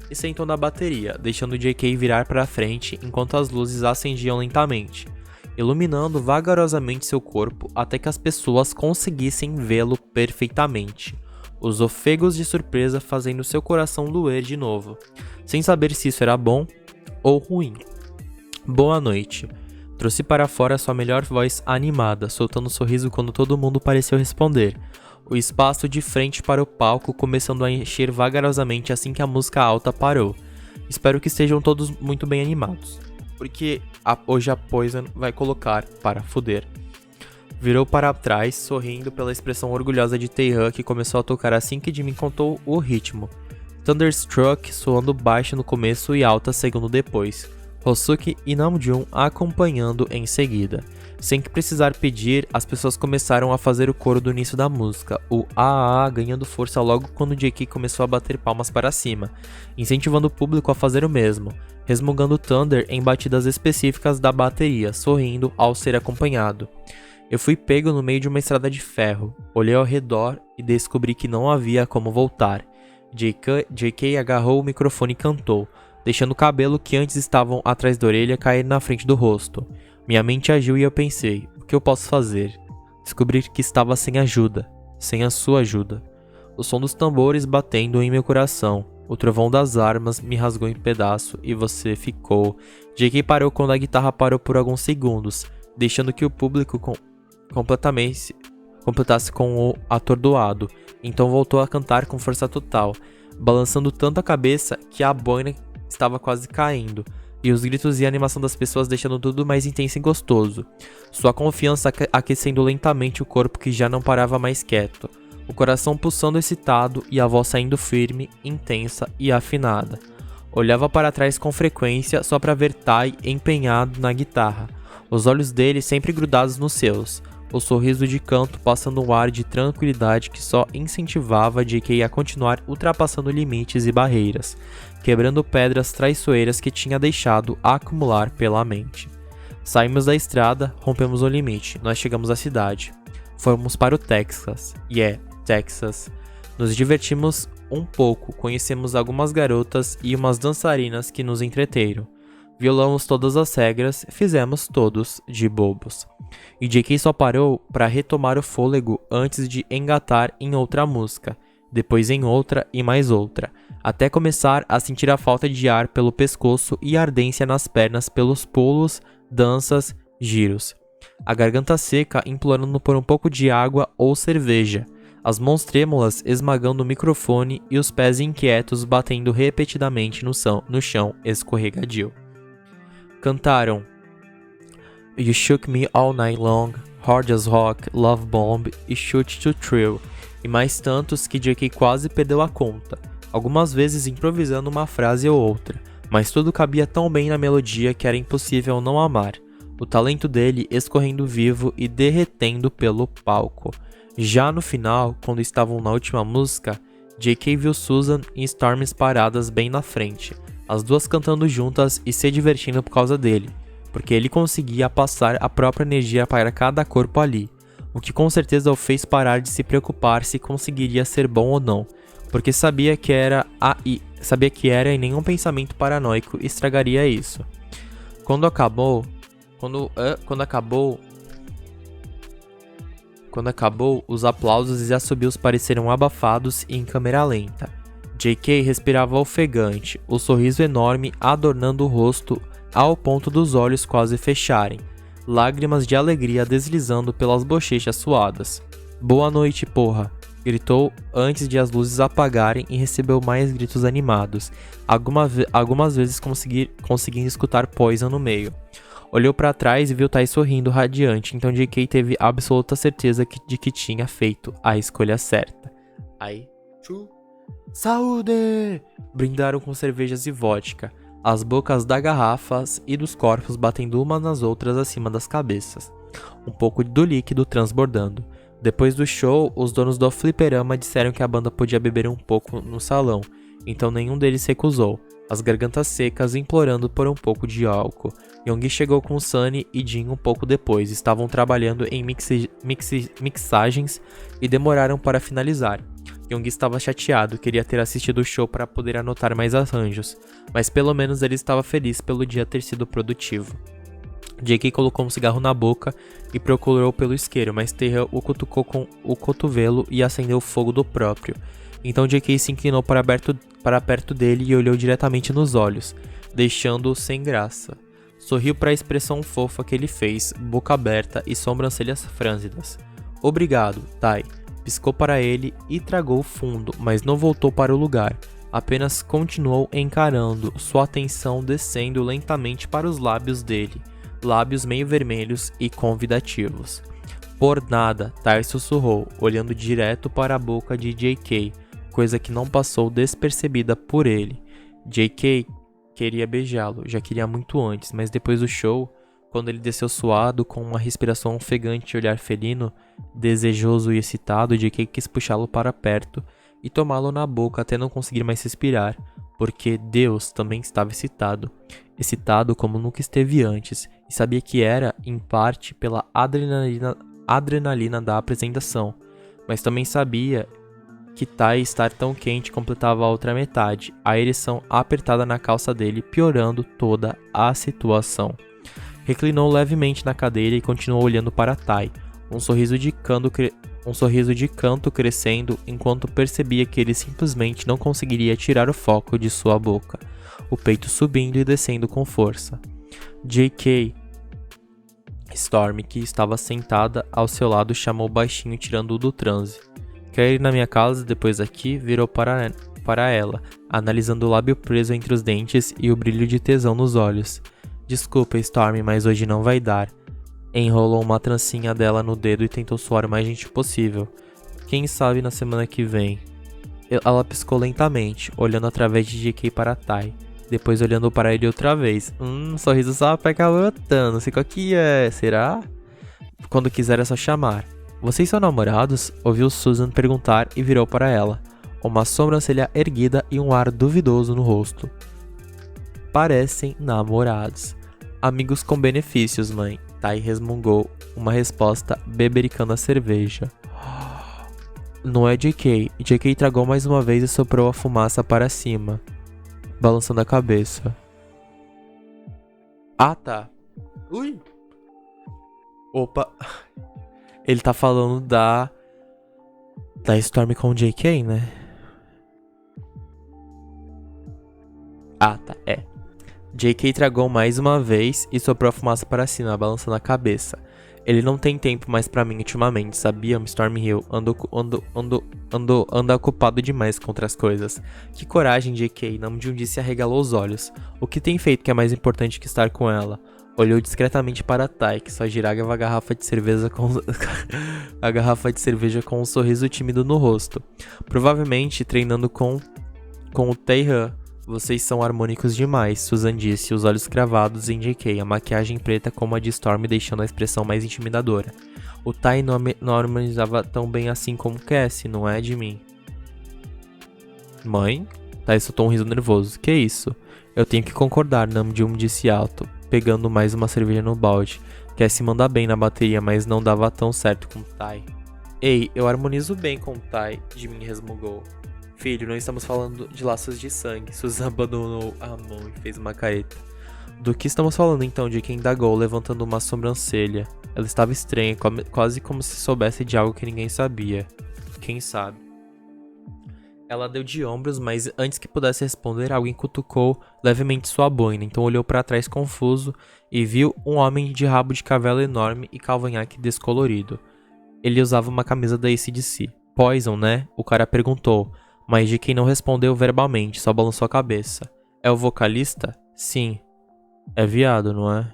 e sentou na bateria, deixando JK virar para frente enquanto as luzes acendiam lentamente, iluminando vagarosamente seu corpo até que as pessoas conseguissem vê-lo perfeitamente. os ofegos de surpresa fazendo seu coração doer de novo, sem saber se isso era bom ou ruim. Boa noite. Trouxe para fora sua melhor voz animada, soltando um sorriso quando todo mundo pareceu responder. O espaço de frente para o palco começando a encher vagarosamente assim que a música alta parou. Espero que estejam todos muito bem animados, porque hoje a Poison vai colocar para fuder. Virou para trás, sorrindo pela expressão orgulhosa de Taehyung, que começou a tocar assim que Jimin contou o ritmo. Thunderstruck soando baixo no começo e alta segundo depois. Hosuki e Namjoon acompanhando em seguida. Sem que precisar pedir, as pessoas começaram a fazer o coro do início da música, o AAA ganhando força logo quando JK começou a bater palmas para cima, incentivando o público a fazer o mesmo, resmungando Thunder em batidas específicas da bateria, sorrindo ao ser acompanhado. Eu fui pego no meio de uma estrada de ferro, olhei ao redor e descobri que não havia como voltar. JK agarrou o microfone e cantou, deixando o cabelo que antes estavam atrás da orelha cair na frente do rosto. Minha mente agiu e eu pensei, o que eu posso fazer? Descobri que estava sem ajuda, sem a sua ajuda. O som dos tambores batendo em meu coração, o trovão das armas me rasgou em pedaço e você ficou. JK parou quando a guitarra parou por alguns segundos, deixando que o público completasse com o atordoado. Então voltou a cantar com força total, balançando tanto a cabeça que a boina estava quase caindo, e os gritos e a animação das pessoas deixando tudo mais intenso e gostoso. Sua confiança aquecendo lentamente o corpo que já não parava mais quieto, o coração pulsando excitado e a voz saindo firme, intensa e afinada. Olhava para trás com frequência só para ver Tai empenhado na guitarra, os olhos dele sempre grudados nos seus, o sorriso de canto passando um ar de tranquilidade que só incentivava JK a continuar ultrapassando limites e barreiras, quebrando pedras traiçoeiras que tinha deixado acumular pela mente. Saímos da estrada, rompemos o limite, nós chegamos à cidade. Fomos para o Texas. Texas. Nos divertimos um pouco, conhecemos algumas garotas e umas dançarinas que nos entreteram. Violamos todas as regras, fizemos todos de bobos. E JK só parou para retomar o fôlego antes de engatar em outra música, depois em outra e mais outra, até começar a sentir a falta de ar pelo pescoço e ardência nas pernas pelos pulos, danças, giros. A garganta seca implorando por um pouco de água ou cerveja, as mãos trêmulas esmagando o microfone e os pés inquietos batendo repetidamente no chão escorregadio. Cantaram You Shook Me All Night Long, Hard as Rock, Love Bomb e Shoot to Thrill, e mais tantos que JK quase perdeu a conta, algumas vezes improvisando uma frase ou outra, mas tudo cabia tão bem na melodia que era impossível não amar, o talento dele escorrendo vivo e derretendo pelo palco. Já no final, quando estavam na última música, JK viu Susan e Storms paradas bem na frente, as duas cantando juntas e se divertindo por causa dele, porque ele conseguia passar a própria energia para cada corpo ali, o que com certeza o fez parar de se preocupar se conseguiria ser bom ou não, porque sabia que era e nenhum pensamento paranoico estragaria isso. Quando acabou, os aplausos e assobios pareceram abafados e em câmera lenta. JK respirava ofegante, o sorriso enorme adornando o rosto ao ponto dos olhos quase fecharem, lágrimas de alegria deslizando pelas bochechas suadas. Boa noite, porra! Gritou antes de as luzes apagarem e recebeu mais gritos animados, algumas vezes conseguindo escutar Poison no meio. Olhou para trás e viu Tai sorrindo radiante, então JK teve absoluta certeza de que tinha feito a escolha certa. Saúde! Brindaram com cervejas e vodka, as bocas das garrafas e dos corpos batendo umas nas outras acima das cabeças, um pouco do líquido transbordando. Depois do show, os donos do fliperama disseram que a banda podia beber um pouco no salão, então nenhum deles recusou, as gargantas secas implorando por um pouco de álcool. Yoongi chegou com Sunny e Jin um pouco depois, estavam trabalhando em mixagens e demoraram para finalizar. Yoongi estava chateado, queria ter assistido o show para poder anotar mais arranjos, mas pelo menos ele estava feliz pelo dia ter sido produtivo. JK colocou um cigarro na boca e procurou pelo isqueiro, mas Taeha o cutucou com o cotovelo e acendeu o fogo do próprio. Então JK se inclinou para perto dele e olhou diretamente nos olhos, deixando-o sem graça. Sorriu para a expressão fofa que ele fez, boca aberta e sobrancelhas frânzidas. Obrigado, Tai. Piscou para ele e tragou fundo, mas não voltou para o lugar. Apenas continuou encarando, sua atenção descendo lentamente para os lábios dele, lábios meio vermelhos e convidativos. Por nada, Tai sussurrou, olhando direto para a boca de JK, coisa que não passou despercebida por ele. JK queria beijá-lo, já queria muito antes, mas depois do show, quando ele desceu suado, com uma respiração ofegante e olhar felino, desejoso e excitado, JK quis puxá-lo para perto e tomá-lo na boca até não conseguir mais respirar, porque Deus também estava excitado como nunca esteve antes, e sabia que era, em parte, pela adrenalina da apresentação, mas também sabia que Tai estar tão quente completava a outra metade, a ereção apertada na calça dele, piorando toda a situação. Reclinou levemente na cadeira e continuou olhando para Tai, um sorriso de canto crescendo enquanto percebia que ele simplesmente não conseguiria tirar o foco de sua boca, o peito subindo e descendo com força. JK Storm, que estava sentada ao seu lado, chamou baixinho, tirando-o do transe. Quer ir na minha casa depois aqui? Virou para ela, analisando o lábio preso entre os dentes e o brilho de tesão nos olhos. Desculpa, Storm, mas hoje não vai dar. Enrolou uma trancinha dela no dedo e tentou soar o mais gentil possível. Quem sabe na semana que vem. Ela piscou lentamente, olhando através de JK para Tai. Depois olhando para ele outra vez. Sorriso só para calotando. Ficou aqui, será? Quando quiser é só chamar. Vocês são namorados? Ouviu Susan perguntar e virou para ela. Uma sobrancelha erguida e um ar duvidoso no rosto. Parecem namorados. Amigos com benefícios, mãe. Tai resmungou, uma resposta bebericando a cerveja. Não é JK. JK tragou mais uma vez e soprou a fumaça para cima, balançando a cabeça. Ah, tá. Ui. Opa. Ele tá falando da Storm com JK, né? Ah, tá. JK tragou mais uma vez e soprou a fumaça para cima, balançando a cabeça. Ele não tem tempo mais pra mim ultimamente, sabia? Stormhill anda ocupado demais com outras coisas. Que coragem, JK. Namjoon disse e arregalou os olhos. O que tem feito que é mais importante que estar com ela? Olhou discretamente para Tai, que só girava a garrafa de cerveja com um sorriso tímido no rosto. Provavelmente treinando com o Taeha. Vocês são harmônicos demais, Susan disse, os olhos cravados em JK, a maquiagem preta como a de Storm deixando a expressão mais intimidadora. O Tai não harmonizava tão bem assim como Cassie, não é de mim? Mãe? Tai soltou um riso nervoso. Que isso? Eu tenho que concordar, Namjoon disse alto, pegando mais uma cerveja no balde. Cassie manda bem na bateria, mas não dava tão certo com Tai. Ei, eu harmonizo bem com Tai, Jimin resmungou. Filho, não estamos falando de laços de sangue. Susan abandonou a mão e fez uma careta. Do que estamos falando então? De quem indagou, levantando uma sobrancelha. Ela estava estranha, quase como se soubesse de algo que ninguém sabia. Quem sabe? Ela deu de ombros, mas antes que pudesse responder, alguém cutucou levemente sua boina. Então olhou para trás confuso e viu um homem de rabo de cavalo enorme e cavanhaque descolorido. Ele usava uma camisa da AC/DC. Poison, né? O cara perguntou. Mas de quem não respondeu verbalmente, só balançou a cabeça. É o vocalista? Sim. É viado, não é?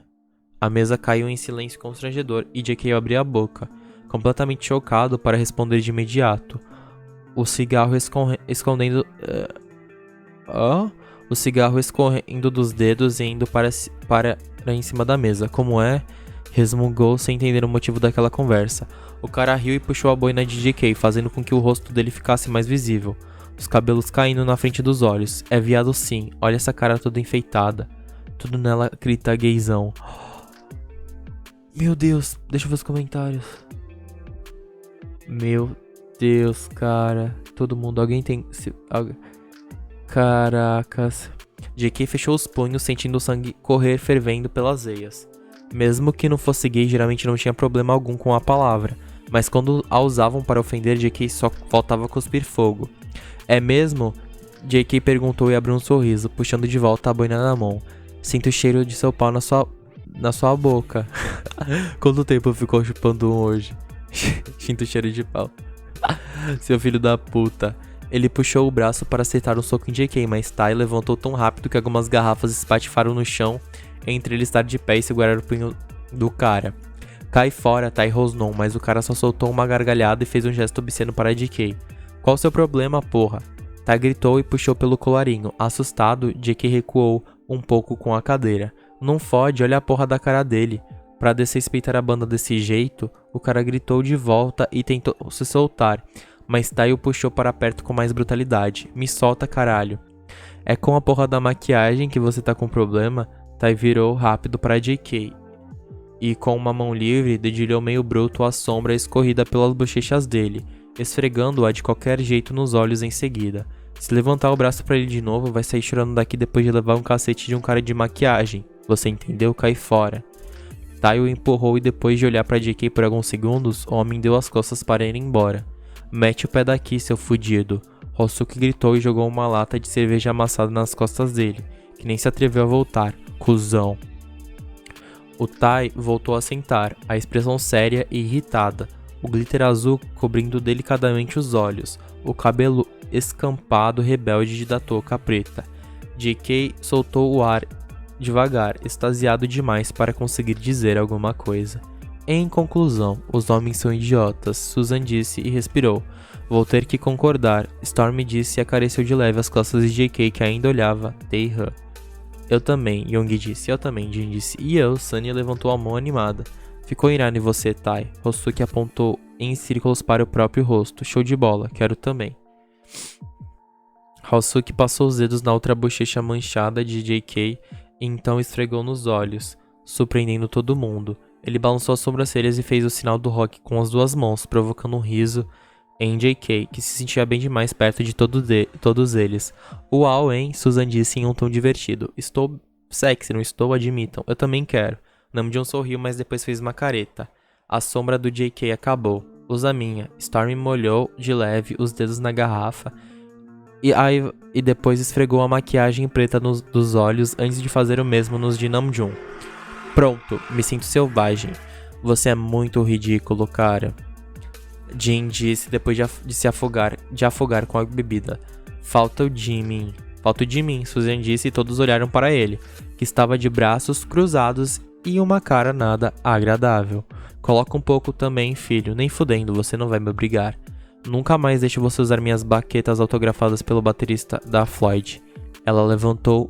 A mesa caiu em silêncio constrangedor e JK abriu a boca, completamente chocado para responder de imediato. O cigarro escondendo dos dedos e indo para em cima da mesa. Como é? Resmungou sem entender o motivo daquela conversa. O cara riu e puxou a boina de JK, fazendo com que o rosto dele ficasse mais visível. Os cabelos caindo na frente dos olhos. É viado sim, olha essa cara toda enfeitada. Tudo nela grita gaysão. Meu Deus, deixa eu ver os comentários. Meu Deus, cara. Todo mundo, alguém tem... Caracas. JK fechou os punhos, sentindo o sangue correr fervendo pelas veias. Mesmo que não fosse gay, geralmente não tinha problema algum com a palavra, mas quando a usavam para ofender, JK só faltava cuspir fogo. É mesmo? JK perguntou e abriu um sorriso, puxando de volta a boina na mão. Sinto o cheiro de seu pau na sua boca. Quanto tempo ficou chupando um hoje? Sinto o cheiro de pau. Seu filho da puta. Ele puxou o braço para acertar um soco em JK, mas Tai levantou tão rápido que algumas garrafas espatifaram no chão entre ele estar de pé e segurar o punho do cara. Cai fora, Tai rosnou, mas o cara só soltou uma gargalhada e fez um gesto obsceno para JK. Qual o seu problema, porra? Tai gritou e puxou pelo colarinho. Assustado, JK recuou um pouco com a cadeira. Não fode, olha a porra da cara dele. Pra desrespeitar a banda desse jeito, o cara gritou de volta e tentou se soltar, mas Tai o puxou para perto com mais brutalidade. Me solta, caralho. É com a porra da maquiagem que você tá com problema? Tai virou rápido para JK e com uma mão livre dedilhou meio bruto a sombra escorrida pelas bochechas dele, esfregando-a de qualquer jeito nos olhos em seguida. Se levantar o braço pra ele de novo, vai sair chorando daqui depois de levar um cacete de um cara de maquiagem. Você entendeu? Cai fora. Tai o empurrou e depois de olhar pra JK por alguns segundos, o homem deu as costas para ir embora. Mete o pé daqui, seu fudido. Hosuki gritou e jogou uma lata de cerveja amassada nas costas dele, que nem se atreveu a voltar. Cusão. O Tai voltou a sentar, a expressão séria e irritada, o glitter azul cobrindo delicadamente os olhos, o cabelo escampado rebelde da touca preta. JK soltou o ar devagar, extasiado demais para conseguir dizer alguma coisa. Em conclusão, os homens são idiotas, Susan disse e respirou. Vou ter que concordar, Stormy disse e acariciou de leve as costas de JK que ainda olhava. Tae-han. Eu também, Young disse. Eu também, Jin disse. E eu, Sunny levantou a mão animada. Ficou irado em você, Tai. Hosuki apontou em círculos para o próprio rosto. Show de bola, quero também. Hosuki passou os dedos na outra bochecha manchada de JK e então esfregou nos olhos, surpreendendo todo mundo. Ele balançou as sobrancelhas e fez o sinal do rock com as duas mãos, provocando um riso em JK, que se sentia bem demais perto de todos eles. Uau, hein? Susan disse em um tom divertido. Estou sexy, não estou? Admitam. Eu também quero. Namjoon sorriu, mas depois fez uma careta. A sombra do JK acabou. Usa minha. Stormy molhou de leve os dedos na garrafa e depois esfregou a maquiagem preta dos olhos antes de fazer o mesmo nos de Namjoon. Pronto, me sinto selvagem. Você é muito ridículo, cara. Jin disse depois de se afogar com a bebida. Falta o Jimin, Susan disse e todos olharam para ele, que estava de braços cruzados e uma cara nada agradável. Coloca um pouco também, filho, nem fudendo, você não vai me obrigar. Nunca mais deixo você usar minhas baquetas autografadas pelo baterista da Floyd. Ela levantou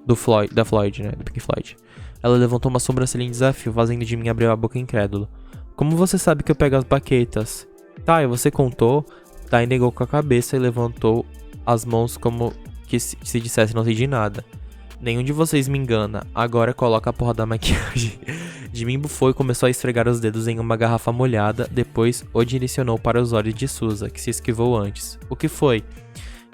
do Pink Floyd. Ela levantou uma sobrancelha em desafio, fazendo de mim abrir a boca incrédulo. Como você sabe que eu pego as baquetas? Tá, você contou? Tai negou com a cabeça e levantou as mãos como que se dissesse não sei de nada. Nenhum de vocês me engana. Agora coloca a porra da maquiagem. Jimin bufou e começou a esfregar os dedos em uma garrafa molhada. Depois o direcionou para os olhos de Suza, que se esquivou antes. O que foi?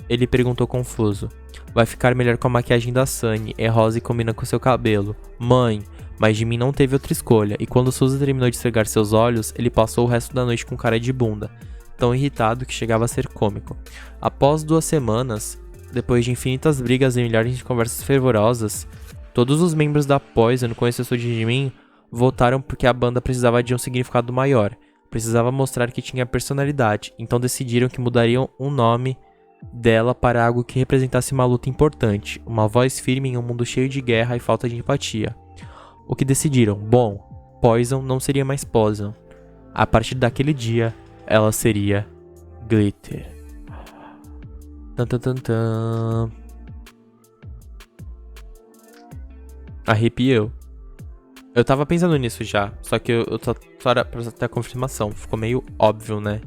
Ele perguntou confuso. Vai ficar melhor com a maquiagem da Sunny. É rosa e combina com seu cabelo. Mãe... Mas Jimin não teve outra escolha, e quando Suzy terminou de esfregar seus olhos, ele passou o resto da noite com cara de bunda, tão irritado que chegava a ser cômico. Após 2 semanas, depois de infinitas brigas e milhares de conversas fervorosas, todos os membros da Poison, com exceção de Jimin, votaram porque a banda precisava de um significado maior, precisava mostrar que tinha personalidade, então decidiram que mudariam o nome dela para algo que representasse uma luta importante, uma voz firme em um mundo cheio de guerra e falta de empatia. O que decidiram? Bom, Poison não seria mais Poison. A partir daquele dia, ela seria Glitter. Tan, tan, tan, tan. Arrepiou. Eu tava pensando nisso já, só que eu só era pra ter a confirmação. Ficou meio óbvio, né?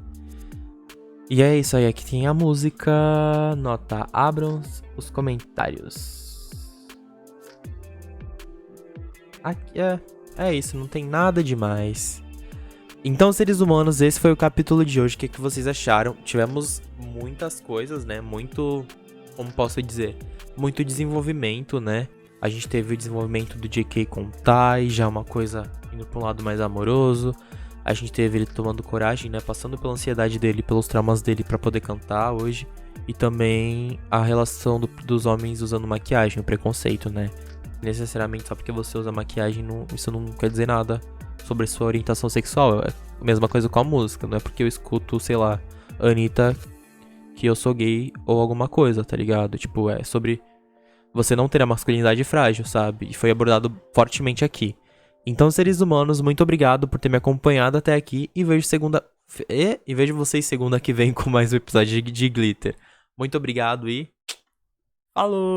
E é isso aí, aqui tem a música. Nota, abram os comentários. Aqui é isso, não tem nada demais. Então, seres humanos, esse foi o capítulo de hoje. O que vocês acharam? Tivemos muitas coisas, né? Muito, como posso dizer? Muito desenvolvimento, né? A gente teve o desenvolvimento do JK com o Tai, já uma coisa indo pra um lado mais amoroso. A gente teve ele tomando coragem, né? Passando pela ansiedade dele, pelos traumas dele pra poder cantar hoje. E também a relação dos homens usando maquiagem, o preconceito, né? Necessariamente só porque você usa maquiagem, isso não quer dizer nada sobre sua orientação sexual. É a mesma coisa com a música, não é porque eu escuto, sei lá, Anitta, que eu sou gay ou alguma coisa, tá ligado? Tipo, é sobre você não ter a masculinidade frágil, sabe? E foi abordado fortemente aqui. Então, seres humanos, muito obrigado por ter me acompanhado até aqui e vejo vocês segunda que vem com mais um episódio de Glitter. Muito obrigado e falou!